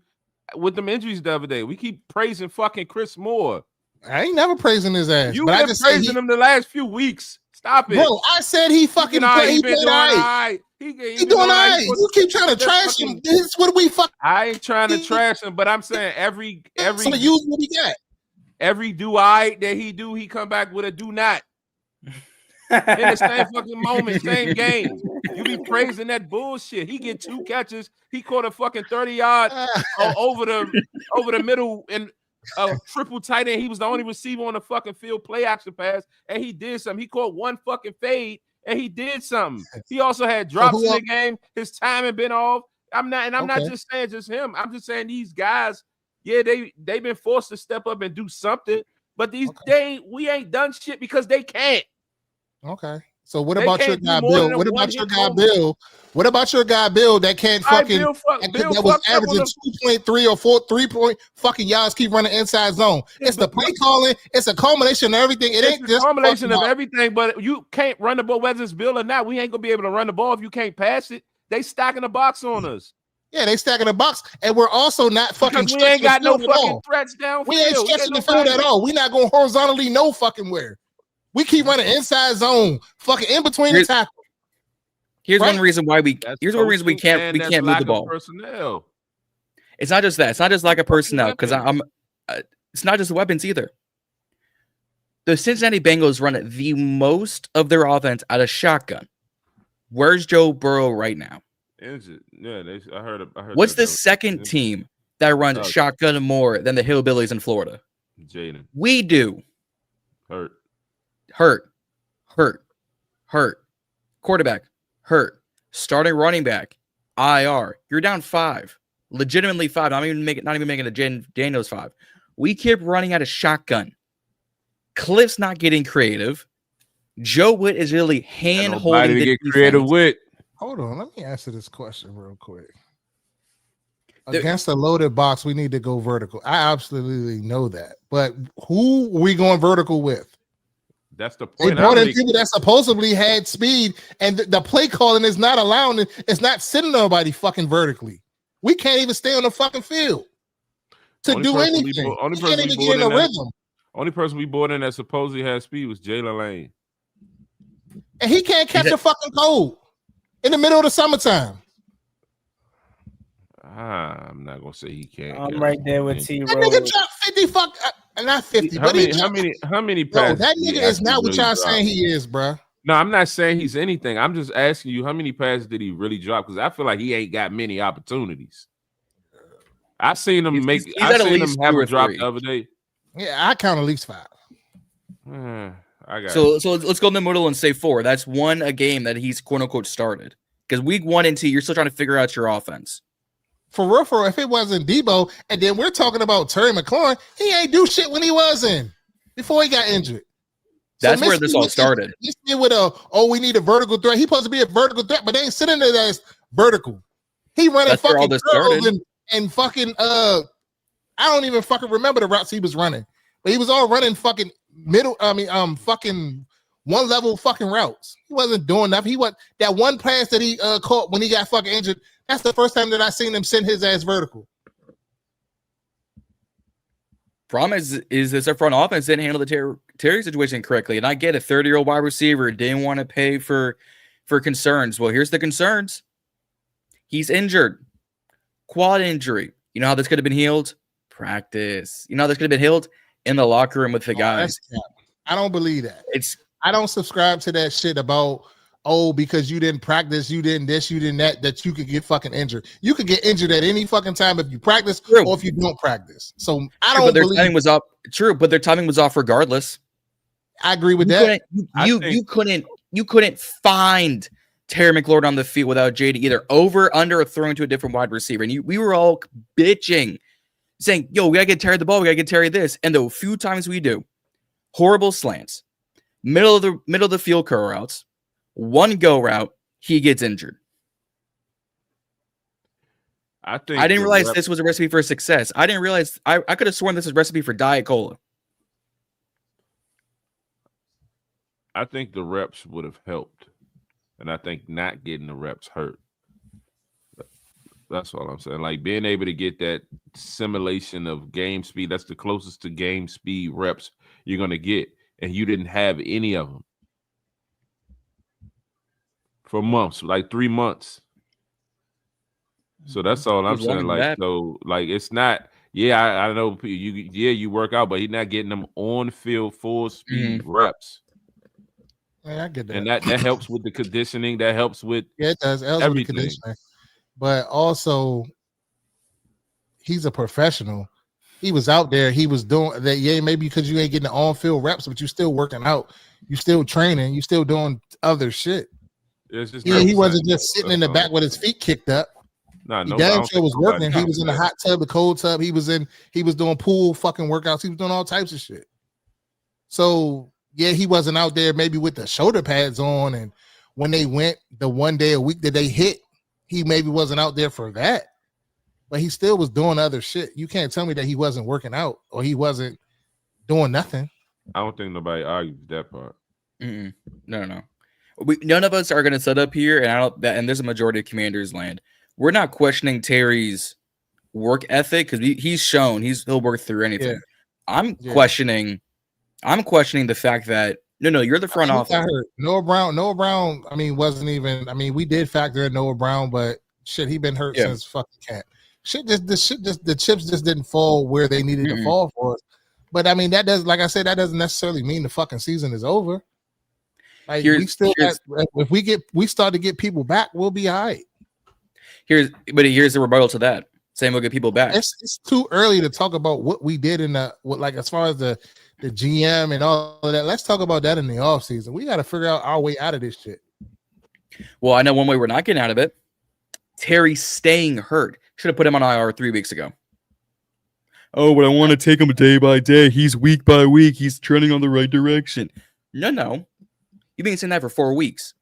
with them injuries the other day. We keep praising fucking Chris Moore. I ain't never praising his ass. You've but been I just praising him the last few weeks. Stop it. Bro, I said he fucking played. He played all right. He doing all right. You keep trying to trash him. This is what we fucking. I ain't trying to trash him, but I'm saying every so use what he got. Every do I that he come back with a do not. In the same fucking moment, same game. You be praising that bullshit. He get 2 catches. He caught a fucking 30-yard over the middle and a triple tight end. He was the only receiver on the fucking field play action pass, and he did something. He caught 1 fucking fade, and he did something. He also had drops in the game. His timing been off. I'm not just saying just him. I'm just saying these guys. Yeah, they've been forced to step up and do something, but we ain't done shit because they can't. Okay. So what about your guy Bill? What about your guy Bill? What about your guy Bill that can't fucking that was averaging 2.3 or 3 fucking yards, keep running inside zone? It's the play calling, it's a culmination of everything. It ain't just a culmination of everything, but you can't run the ball, whether it's Bill or not. We ain't gonna be able to run the ball if you can't pass it. They stacking the box on us. Yeah, they stacking the box, and we're also not fucking. We ain't got no fucking threats downfield. We ain't stretching the field at all. We not going horizontally no fucking where. We keep running inside zone, fucking in between the tackles. Here's one reason why we can't move the ball. Personnel. It's not just that. It's not just lack of personnel because It's not just the weapons either. The Cincinnati Bengals run the most of their offense out of shotgun. Where's Joe Burrow right now? Injured. Yeah, I heard. What's the second team that runs shotgun more than the Hillbillies in Florida? Jayden. We do. Hurt. Quarterback, hurt. Starting running back, IR. You're down 5. Legitimately 5. Not even making it Jayden Daniels 5. We keep running out of shotgun. Cliff's not getting creative. Joe Whitt is really hand holding the get creative with. Hold on, let me answer this question real quick. Against a loaded box, we need to go vertical. I absolutely know that. But who are we going vertical with? That's the point. They brought in people that supposedly had speed, and the play calling is not allowing it. It's not sitting nobody fucking vertically. We can't even stay on the fucking field to do anything. We can't even get in a rhythm. Only person we brought in that supposedly had speed was Jaylen Lane. And he can't catch a fucking cold in the middle of the summertime. I'm not gonna say he can't. I'm right there with T. That nigga dropped 50 not 50. How many passes? That nigga is not what y'all saying he is, bro. No, I'm not saying he's anything. I'm just asking you how many passes did he really drop? Because I feel like he ain't got many opportunities. I seen him make. I seen him have a drop the other day. Yeah, I count at least 5. So let's go in the middle and say 4. That's 1 a game that he's quote unquote started. Because week 1 and 2, you're still trying to figure out your offense. For real, if it wasn't Debo, and then we're talking about Terry McLaurin, he ain't do shit when he was in before he got injured. That's where this all started. With we need a vertical threat. He's supposed to be a vertical threat, but they ain't sitting there as vertical. He running fucking curls and fucking I don't even fucking remember the routes he was running, but he was all running fucking fucking one level fucking routes. He wasn't doing nothing. He was that one pass that he caught when he got fucking injured. That's the first time that I seen him send his ass vertical. Problem is this our front offense didn't handle the Terry situation correctly, and I get a 30-year-old wide receiver didn't want to pay for concerns. Well, here's the concerns. He's injured, quad injury. You know how this could have been healed? Practice. You know how this could have been healed? In the locker room with the guys. I don't believe that. I don't subscribe to that shit about because you didn't practice, you didn't this, you didn't that you could get fucking injured. You could get injured at any fucking time if you practice or if you don't practice. So I don't believe timing was off. True, but their timing was off regardless. I agree with that. You couldn't find Terry McLaurin on the field without Jayden either over, under, or throwing to a different wide receiver. And we were all bitching, saying, yo, we gotta get Terry the ball, we gotta get Terry this. And the few times we do, horrible slants, middle of the field curl routes, one go route, he gets injured. I didn't realize this was a recipe for success. I didn't realize I could have sworn this was a recipe for Diet Cola. I think the reps would have helped. And I think not getting the reps hurt. That's all I'm saying. Like being able to get that simulation of game speed, that's the closest to game speed reps you're going to get. And you didn't have any of them for months, like 3 months. So that's all I'm saying. Like, so like, it's not, I know you work out, but he's not getting them on field full speed reps. Yeah, I get that. And that helps with the conditioning. That helps with it does. Everything. Conditioning. But also, he's a professional. He was out there. He was doing that. Yeah, maybe because you ain't getting the on-field reps, but you still working out. You still training. You still doing other shit. He wasn't just sitting in the back with his feet kicked up. He damn sure was working. He was in the hot tub, the cold tub. He was doing pool fucking workouts. He was doing all types of shit. So yeah, he wasn't out there maybe with the shoulder pads on. And when they went the one day a week that they hit, he maybe wasn't out there for that. But he still was doing other shit. You can't tell me that he wasn't working out or he wasn't doing nothing. I don't think nobody argues that part. No. None of us are going to set up here, and there's a majority of Commanders land. We're not questioning Terry's work ethic because he's shown he'll work through anything. Yeah. I'm questioning the fact that no, you're the front office. Noah Brown. I mean, wasn't even. I mean, we did factor in Noah Brown, but shit, he been hurt since fucking camp. The chips just didn't fall where they needed to fall for us. But I mean, that does, like I said, that doesn't necessarily mean the fucking season is over. Like Here's if we start to get people back, we'll be all right. here's the rebuttal to that. Saying we'll get people back. It's too early to talk about what we did in like as far as the GM and all of that. Let's talk about that in the offseason. We got to figure out our way out of this shit. Well, I know one way we're not getting out of it. Terry staying hurt. Should have put him on IR 3 weeks ago. Oh, but I want to take him day by day. He's week by week. He's trending on the right direction. No. You've been saying that for 4 weeks.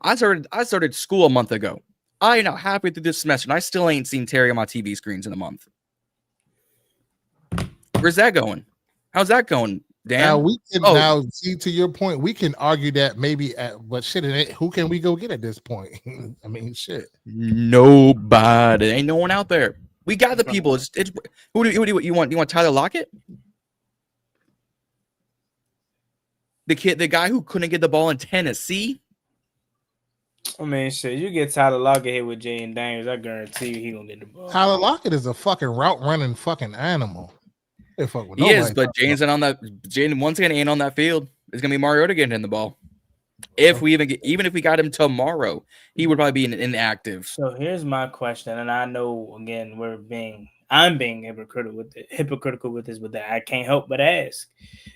I started school a month ago. I am now halfway through this semester, and I still ain't seen Terry on my TV screens in a month. Where's that going? How's that going, Dan? Now we can now see, to your point, we can argue that maybe but shit, who can we go get at this point? I mean, shit. Nobody. Ain't no one out there. We got the people. It's who do you want? You want Tyler Lockett? The guy who couldn't get the ball in Tennessee? I mean, shit, you get Tyler Lockett here with Jayden Daniels, I guarantee you he gonna get the ball. Tyler Lockett is a fucking route running fucking animal. He is, but Jaden's not on that. Jayden once again ain't on that field. It's gonna be Mariota getting in the ball. If we even if we got him tomorrow, he would probably be inactive. So here's my question, and I know again I'm being hypocritical with this, but I can't help but ask.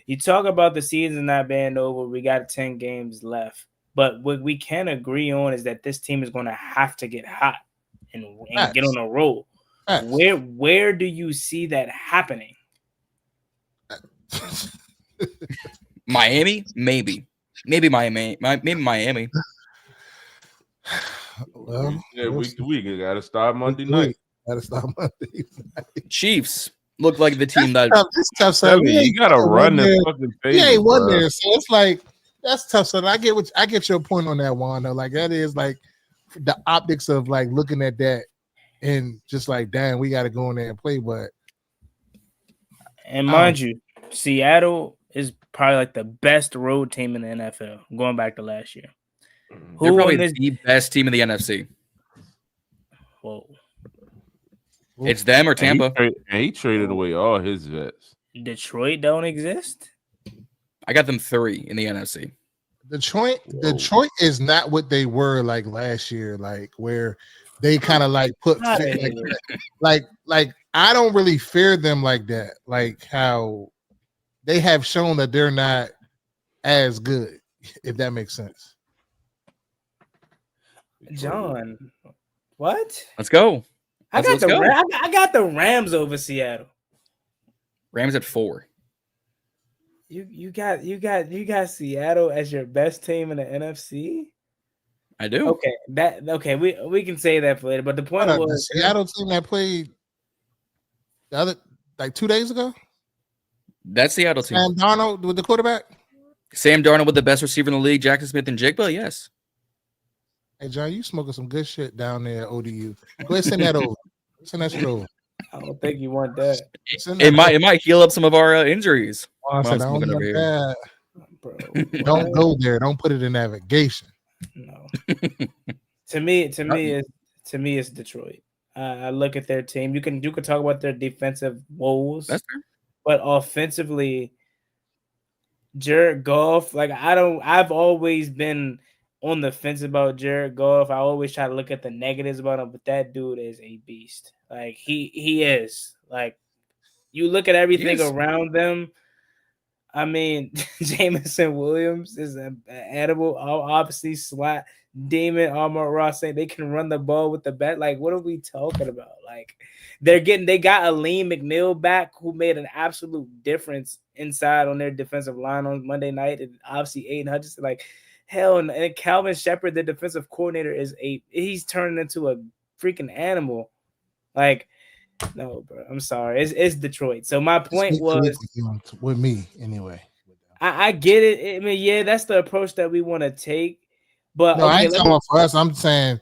You talk about the season not being over. We got 10 games left, but what we can agree on is that this team is going to have to get hot and get on a roll. Where do you see that happening? Miami, maybe Miami. Well, week to week, you got to start Monday night. Chiefs look like the team that. It's tough, son. You got to run the fucking phase. He ain't won there, so it's like that's tough, son. I get your point on that one though. Like that is like the optics of like looking at that and just like, damn, we got to go in there and play. But mind you, Seattle is probably like the best road team in the NFL going back to last year. They're probably the best team in the NFC. Whoa. It's them or Tampa. He traded away all his vets. Detroit don't exist. I got them 3 in the NFC. Detroit is not what they were like last year, like where they kind of like put like I don't really fear them like that, like how they have shown that they're not as good, if that makes sense. John, what? Let's go. I got the Rams over Seattle. Rams at 4. You got Seattle as your best team in the NFC? I do. Okay, we can say that for later. But the point was the Seattle team that played the other like 2 days ago. That's Seattle team. Sam Darnold with the quarterback. Sam Darnold with the best receiver in the league, Jackson Smith and Jigba. Yes. Hey John, you smoking some good shit down there, ODU. Go ahead, send that over. Send that shit over. I don't think you want that. It might heal up some of our injuries. I said, I don't want that. Bro, don't go there. Don't put it in navigation. No. to me, it's Detroit. I look at their team. You can talk about their defensive woes. That's fair. But offensively, Jared Goff, like I've always been on the fence about Jared Goff. I always try to look at the negatives about him, but that dude is a beast. Like he is. Like you look at everything around them. I mean, Jameson Williams is an animal. Obviously, slot demon. Amon-Ra saying they can run the ball with the bat. Like, what are we talking about? Like, they got Aleem McNeil back, who made an absolute difference inside on their defensive line on Monday night, and obviously Aiden Hutchinson. Like, hell, and Calvin Shepard, the defensive coordinator, he's turning into a freaking animal. Like. No, bro. I'm sorry. It's Detroit. So my point was with me anyway. I get it. I mean, yeah, that's the approach that we want to take. But no, I ain't talking about for us. I'm saying,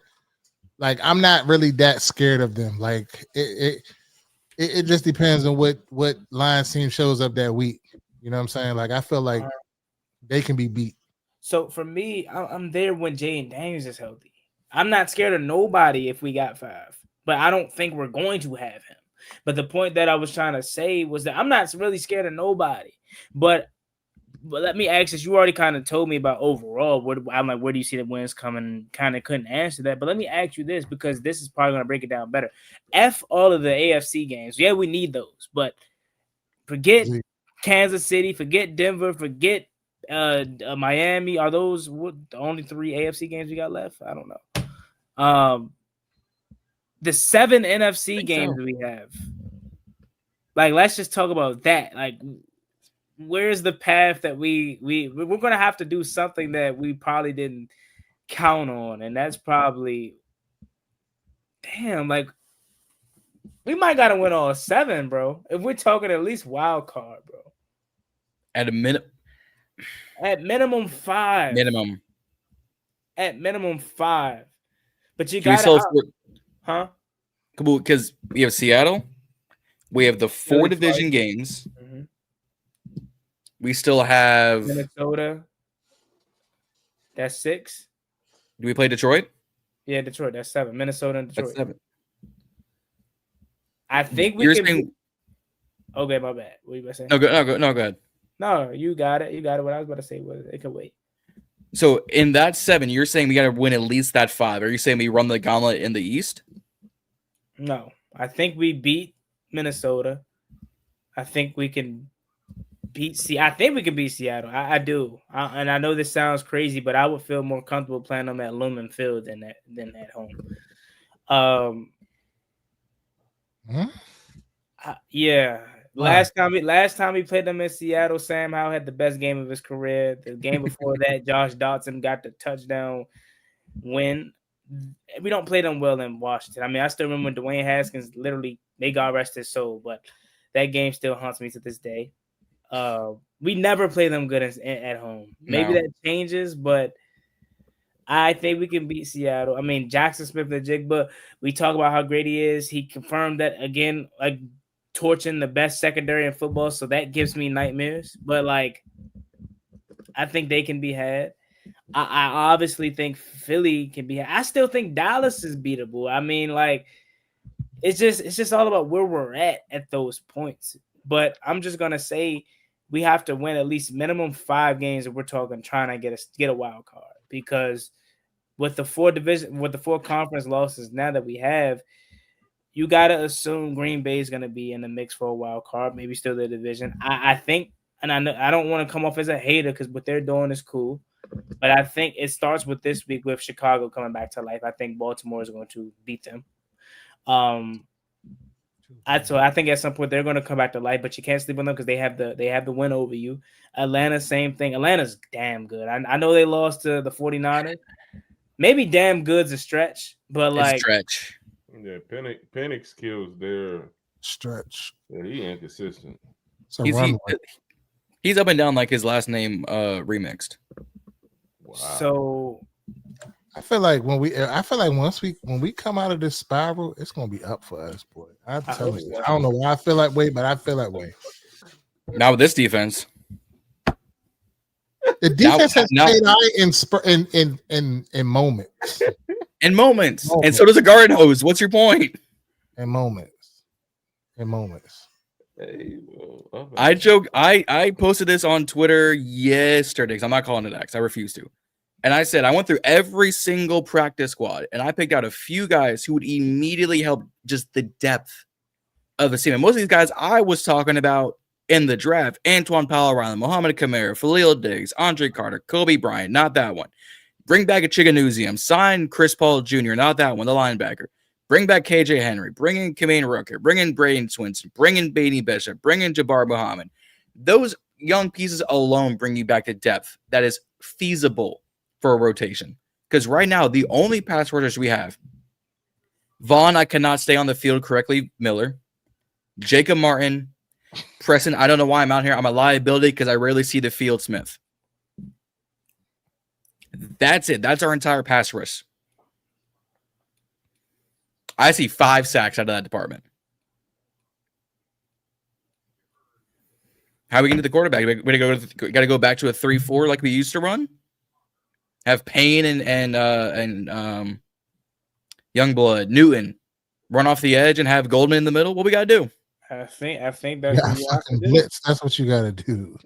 like, I'm not really that scared of them. Like, it just depends on what Lions team shows up that week. You know what I'm saying? Like, I feel like they can be beat. So for me, I'm there when Jayden Daniels is healthy. I'm not scared of nobody if we got 5. But I don't think we're going to have him. But the point that I was trying to say was that I'm not really scared of nobody. But let me ask this. You already kind of told me about overall. I'm like, where do you see the wins coming? Kind of couldn't answer that. But let me ask you this, because this is probably going to break it down better. F all of the AFC games. Yeah, we need those. But forget Kansas City. Forget Denver. Forget Miami. Are those the only 3 AFC games we got left? I don't know. The 7 NFC games we have. Like, let's just talk about that. Like, where's the path that we're going to have to do something that we probably didn't count on, and that's probably like we might got to win all 7, bro. If we're talking at least wild card, bro. At minimum 5. At minimum 5. But you got to because we have Seattle. We have the 4 division games. Mm-hmm. We still have Minnesota. That's 6. Do we play Detroit? Yeah, Detroit. That's 7. Minnesota and Detroit. That's 7. I think we can. Okay, my bad. What you about to say? No, go ahead. No, you got it. What I was about to say was it could wait. So in that 7, you're saying we got to win at least that 5. Are you saying we run the gauntlet in the East? No, I think we beat Minnesota. I think we can beat Seattle. I do. And I know this sounds crazy, but I would feel more comfortable playing them at Lumen Field than at home. Yeah. Last time we played them in Seattle, Sam Howell had the best game of his career. The game before that, Josh Dotson got the touchdown win. We don't play them well in Washington. I mean, I still remember when Dwayne Haskins literally, may God rest his soul, but that game still haunts me to this day. We never play them good at home. Maybe that changes, but I think we can beat Seattle. I mean, Jackson Smith-Njigba, we talk about how great he is. He confirmed that again, like torching the best secondary in football, so that gives me nightmares. But like, I think they can be had. I obviously think Philly can be had. I still think Dallas is beatable. I mean, like, it's just all about where we're at those points. But I'm just gonna say we have to win at least minimum 5 games if we're talking trying to get a wild card, because with the 4 conference losses now that we have, you gotta assume Green Bay is gonna be in the mix for a wild card, maybe still the division. I think, and I know I don't want to come off as a hater because what they're doing is cool, but I think it starts with this week with Chicago coming back to life. I think Baltimore is going to beat them. So I think at some point they're going to come back to life, but you can't sleep on them because they have the win over you. Atlanta, same thing. Atlanta's damn good. I know they lost to the 49ers. Maybe damn good's a stretch, but like it's stretch. Yeah, Penix kills their stretch. Yeah, he inconsistent. So he's up and down like his last name remixed. Wow. So I feel like when we come out of this spiral, it's gonna be up for us, boy. I'm telling you. I don't know why I feel that way, but I feel that way. Now with this defense. The defense has played in moments. In moments. And so does a garden hose. What's your point? In moments. Hey, well, I joke. I posted this on Twitter yesterday because I'm not calling it X. I refuse to. And I said I went through every single practice squad and I picked out a few guys who would immediately help just the depth of the team. And most of these guys I was talking about in the draft: Antoine Powell-Ryland, Mohamed Kamara, Khalil Diggs, Andre Carter, Kobe Bryant, not that one. Bring back a Chiganuzium, sign Chris Paul Jr., not that one, the linebacker. Bring back KJ Henry, bring in Kameem Rucker, bring in Braden Swinson, bring in Beatty Bishop, bring in Jabbar Muhammad. Those young pieces alone bring you back to depth that is feasible for a rotation. Because right now, the only pass rushers we have, Vaughn, I cannot stay on the field correctly, Miller, Jacob Martin, Preston, I don't know why I'm out here. I'm a liability because I rarely see the field, Smith. That's it. That's our entire pass rush. I see 5 sacks out of that department. How are we going to the quarterback? We got to go back to a 3-4 like we used to run. Have Payne and Youngblood, Newton, Run off the edge and have Goldman in the middle? What we got to do? I think that's Yeah, what you have to fucking do. blitz. That's what you got to do.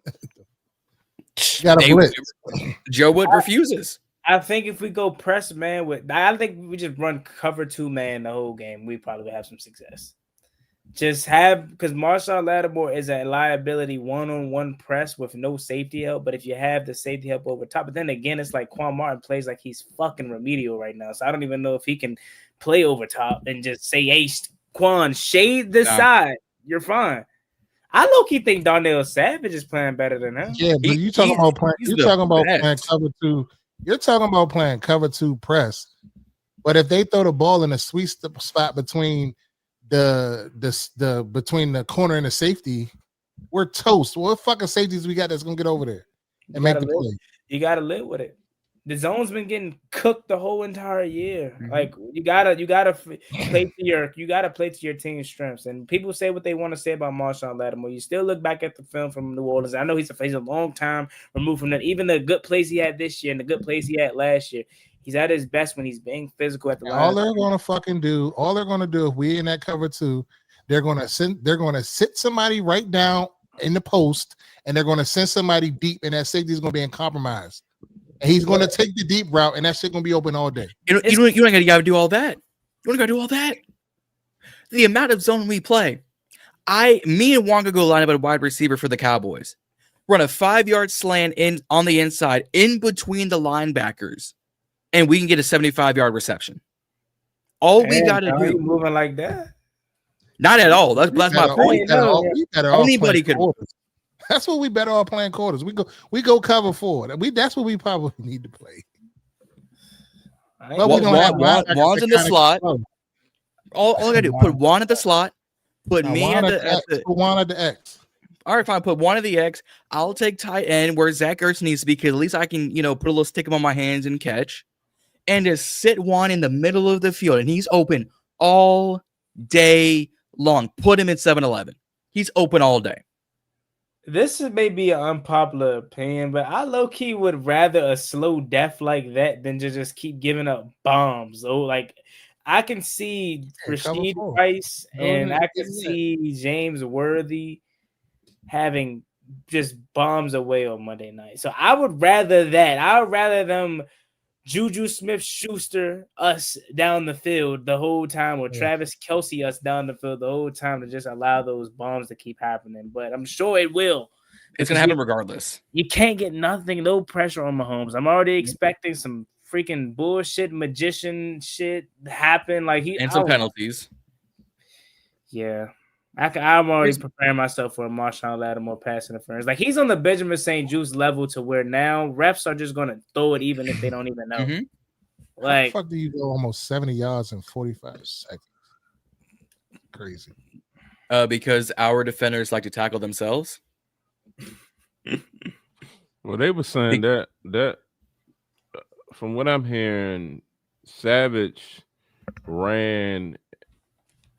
You got to blitz. Joe Wood refuses. I think if we go press man I think we just run cover 2 man the whole game, we probably would have some success. Just have, because Marshon Lattimore is a liability one-on-one press with no safety help. But if you have the safety help over top, but then again, it's like Quan Martin plays like he's fucking remedial right now. So I don't even know if he can play over top and just say, hey, Quan, shade this side. You're fine. I low-key think Darnell Savage is playing better than him. Yeah, but you talking about playing. You're talking about playing cover 2. You're talking about playing cover 2 press. But if they throw the ball in a sweet spot between between the corner and the safety, we're toast. What fucking safeties we got that's gonna get over there and make the play? You gotta live with it. The zone's been getting cooked the whole entire year. Mm-hmm. Like you gotta play to your team's strengths. And people say what they want to say about Marshon Lattimore. You still look back at the film from New Orleans. I know he's a long time removed from that. Even the good plays he had this year and the good plays he had last year, he's at his best when he's being physical at the line. All they're gonna do if we in that cover 2, they're gonna sit somebody right down in the post, and they're gonna send somebody deep, and that safety is gonna be in compromise. And he's going to take the deep route, and that shit going to be open all day. You don't got to do all that. You don't got to do all that. The amount of zone we play, me and Juan go line up at a wide receiver for the Cowboys. Run a 5-yard slant in on the inside, in between the linebackers, and we can get a 75-yard reception. All we got to do. Moving like that? Not at all. That's my point. Anybody could. That's what we better off playing quarters. We go cover 4. That's what we probably need to play. But we don't have Juan's in the slot. All I gotta do, put Juan at the slot, put me at the Juan at the X. All right, fine. Put Juan at the X. I'll take tight end where Zach Ertz needs to be, because at least I can, put a little stick him on my hands and catch. And just sit Juan in the middle of the field, and he's open all day long. Put him in 7-11. He's open all day. This is maybe an unpopular opinion, but I low-key would rather a slow death like that than just keep giving up bombs. So, like, I can see Rashid Rice and I can see James Worthy having just bombs away on Monday night. So I would rather that. I would rather them Juju Smith-Schuster us down the field the whole time, or Travis Kelce us down the field the whole time, to just allow those bombs to keep happening. But I'm sure it will. It's going to happen regardless. You can't get nothing, no pressure on Mahomes. I'm already expecting some freaking bullshit magician shit to happen. And some penalties. Yeah. I'm already preparing myself for a Marshon Lattimore pass interference. Like, he's on the Benjamin St. Juste level to where now refs are just going to throw it even if they don't even know. Mm-hmm. Like, how the fuck do you go almost 70 yards in 45 seconds? Crazy. Because our defenders like to tackle themselves. Well, they were saying that from what I'm hearing, Savage ran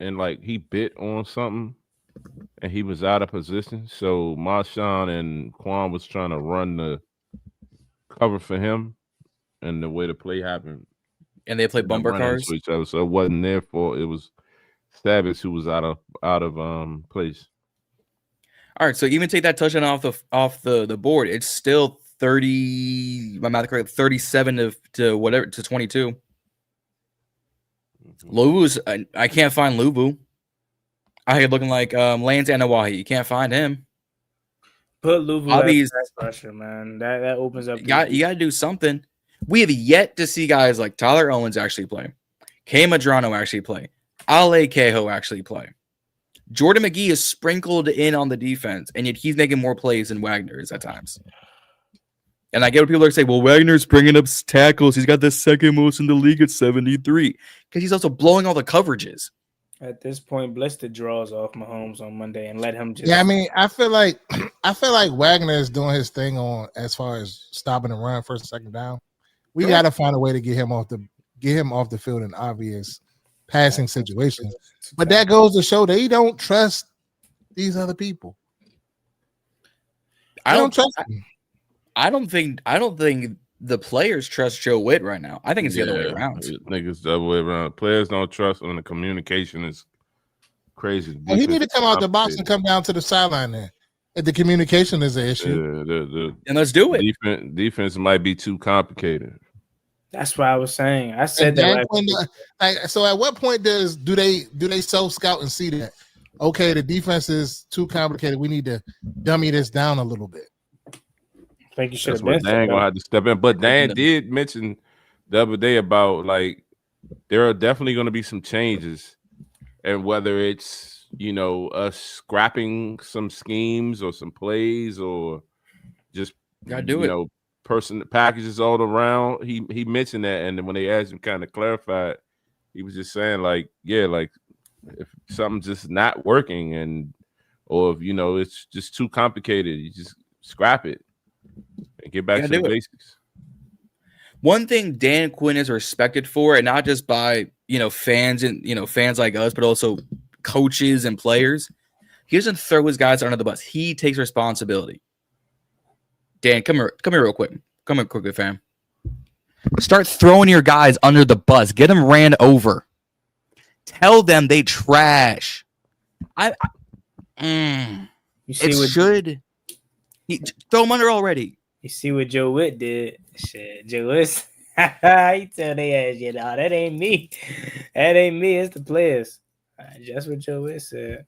and he bit on something and he was out of position. So Marshon and Quan was trying to run the cover for him, and the way the play happened. And they played bumper cars to each other. So it wasn't their fault. It was Savage who was out of place. All right. So even take that touchdown off the board, it's still 30, my math correct, 37 to 22. Luvu's, I can't find Luvu. I had looking like Lance Anawahi. You can't find him. Put Luvu as pressure, man. That opens up. You got to do something. We have yet to see guys like Tyler Owens actually play, K. Madrano actually play, Ale Keho actually play. Jordan McGee is sprinkled in on the defense, and yet he's making more plays than Wagner is at times. And I get what people are saying, well, Wagner's bringing up tackles. He's got the second most in the league at 73, because he's also blowing all the coverages. At this point, blitz the draws off Mahomes on Monday and let him just. Yeah, I mean, I feel like Wagner is doing his thing on as far as stopping the run first and second down. We got to find a way to get him off the field in obvious passing situations. But that goes to show they don't trust these other people. I don't trust them. I don't think the players trust Joe Whitt right now. I think it's the other way around. Niggas the other way around. Players don't trust when the communication is crazy. Well, he need to come out the box and come down to the sideline there. If the communication is an issue. And let's do it. Defense might be too complicated. That's what I was saying. I said that. So at what point do they self-scout and see that, okay, the defense is too complicated, we need to dummy this down a little bit? I think you should That's have what Dan gonna have to step in. But Dan did mention the other day about, like, there are definitely going to be some changes, and whether it's, you know, us scrapping some schemes or some plays or just person packages all around. He mentioned that, and then when they asked him, kind of clarified, he was just saying, like, yeah, like, if something's just not working, or if, you know, it's just too complicated, you just scrap it and get back to the basics. One thing Dan Quinn is respected for, and not just by, you know, fans and, you know, fans like us, but also coaches and players, he doesn't throw his guys under the bus. He takes responsibility. Dan, come here real quick. Come here quickly, fam. Start throwing your guys under the bus. Get them ran over. Tell them they trash. You see throw them under already. You see what Joe Whitt did? Shit, Joe Whitt. He tell they ass, you know, that ain't me. That ain't me. It's the players. Just what Joe Whitt said.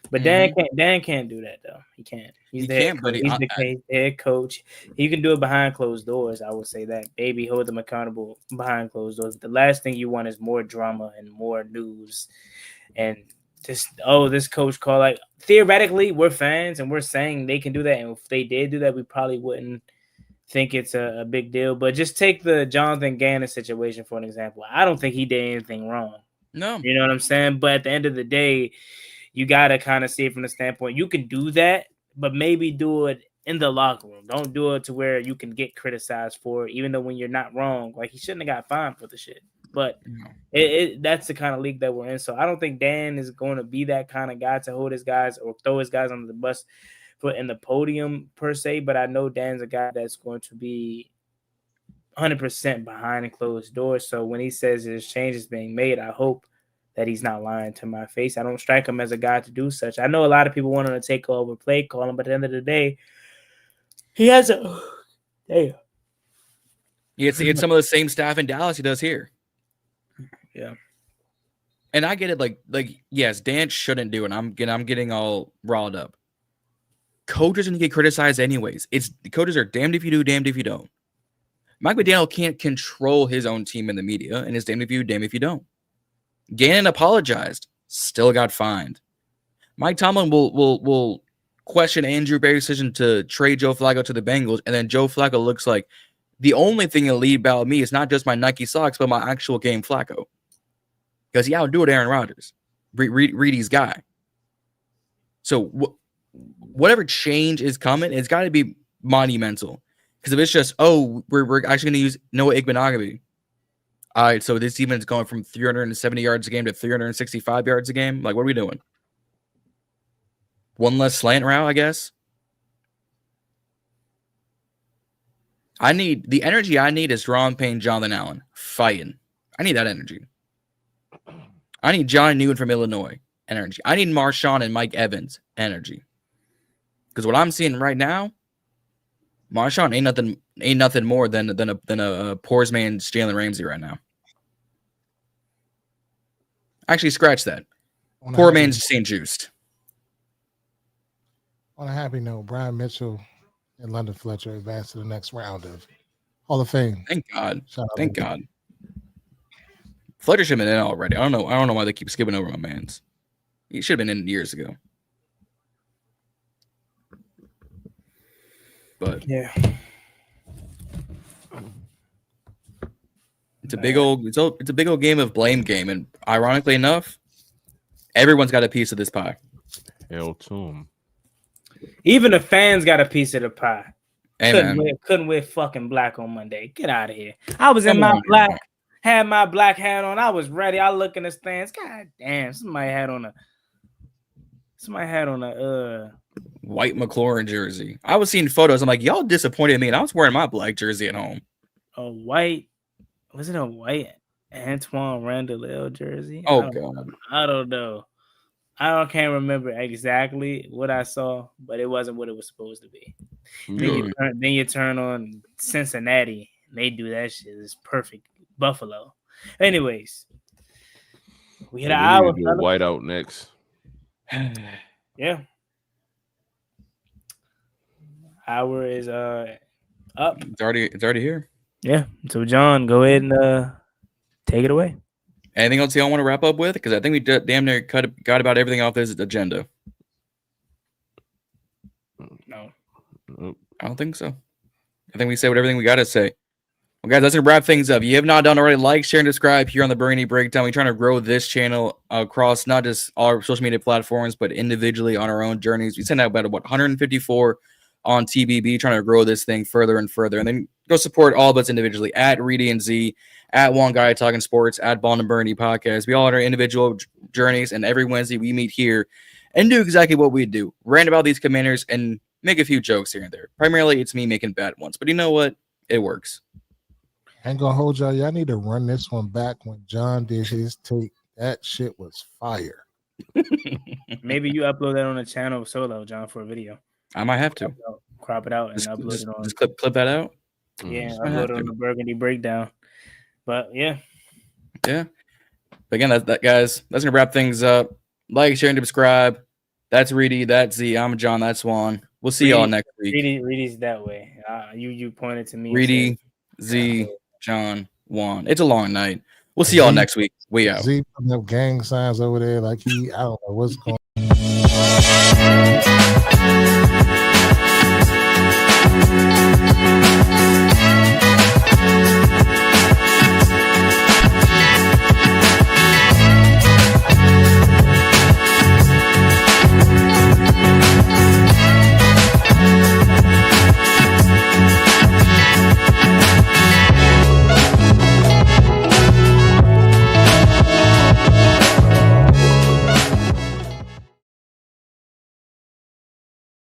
But Dan can't do that though. He can't. He's the head coach. He can do it behind closed doors. I would say that. Maybe hold them accountable behind closed doors. The last thing you want is more drama and more news. And this coach call, like, theoretically, we're fans and we're saying they can do that. And if they did do that, we probably wouldn't think it's a big deal. But just take the Jonathan Gannon situation for an example. I don't think he did anything wrong. No. You know what I'm saying? But at the end of the day, you got to kind of see it from the standpoint, you can do that, but maybe do it in the locker room. Don't do it to where you can get criticized for it, even though when you're not wrong. Like, he shouldn't have got fined for the shit. But that's the kind of league that we're in. So I don't think Dan is going to be that kind of guy to hold his guys or throw his guys under the bus for in the podium per se. But I know Dan's a guy that's going to be 100% behind closed doors. So when he says there's changes being made, I hope that he's not lying to my face. I don't strike him as a guy to do such. I know a lot of people want him to take over play calling, but at the end of the day, he has a damn. He gets some of the same staff in Dallas he does here. Yeah. And I get it, like yes, Dan shouldn't do it. I'm getting all riled up. Coaches can get criticized anyways. Coaches are damned if you do, damned if you don't. Mike McDaniel can't control his own team in the media, and it's damned if you, damned if you don't. Gannon apologized, still got fined. Mike Tomlin will question Andrew Berry's decision to trade Joe Flacco to the Bengals, and then Joe Flacco looks like the only thing that lead about me is not just my Nike socks, but my actual game Flacco. Because he outdoed Aaron Rodgers, Reedie's guy. So whatever change is coming, it's got to be monumental. Because if it's just, we're actually going to use Noah Igbenogany. All right, so this defense is going from 370 yards a game to 365 yards a game. Like, what are we doing? One less slant route, I guess. The energy I need is Ron Payne, Jonathan Allen fighting. I need that energy. I need John Newton from Illinois energy. I need Marshon and Mike Evans energy. Because what I'm seeing right now, Marshon ain't nothing more than a poor man's Jalen Ramsey right now. Actually, scratch that. Poor man's St. Juiced. On a happy note, Brian Mitchell and London Fletcher advanced to the next round of Hall of Fame. Thank God. Thank God. Fletcher should have been in already. I don't know why they keep skipping over my man's. He should have been in years ago. But yeah. It's a big old game of blame game, and ironically enough, everyone's got a piece of this pie. Hell to him. Even the fans got a piece of the pie. Hey, couldn't wear fucking black on Monday. Get out of here. I was in my black, had my black hat on. I was ready. I look in the stands. God damn, somebody had on a white McLaurin jersey. I was seeing photos. I'm like, y'all disappointed me, and I was wearing my black jersey at home. a white Antoine Randall jersey? Oh god. I don't know. Can't remember exactly what I saw, but it wasn't what it was supposed to be. Then you turn on Cincinnati, and they do that shit. It's perfect. Buffalo. Anyways, we hit an hour. Need to do a whiteout next. Yeah. Hour is up. It's already here. Yeah. So John, go ahead and take it away. Anything else y'all want to wrap up with? Because I think we damn near got about everything off this agenda. No. I don't think so. I think we said everything we got to say. Well, guys, that's going to wrap things up. If you have not done already, like, share, and subscribe here on the Burgundy Breakdown. We're trying to grow this channel across not just all our social media platforms, but individually on our own journeys. We sent out about 154 on TBB, trying to grow this thing further and further. And then go support all of us individually at Reedie Zee, at Juan Gotti Talking Sports, at Ball and Burgundy Podcast. We all on our individual journeys, and every Wednesday we meet here and do exactly what we do. Rant about these Commanders and make a few jokes here and there. Primarily, it's me making bad ones. But you know what? It works. I ain't gonna hold y'all. Y'all need to run this one back when John did his take. That shit was fire. Maybe you upload that on the channel solo, John, for a video. I might have to. Crop it out and upload it on. Just clip that out? Yeah, upload it on the Burgundy Breakdown. But yeah. Yeah. But again, that guys, that's gonna wrap things up. Like, share, and subscribe. That's Reedie, that's Z. I'm John, that's Juan. We'll see y'all next week. Reedie's that way. You pointed to me. Reedie, Z, John, Juan. It's a long night. We'll see y'all next week. We out. Z putting up gang signs over there like I don't know what's going on.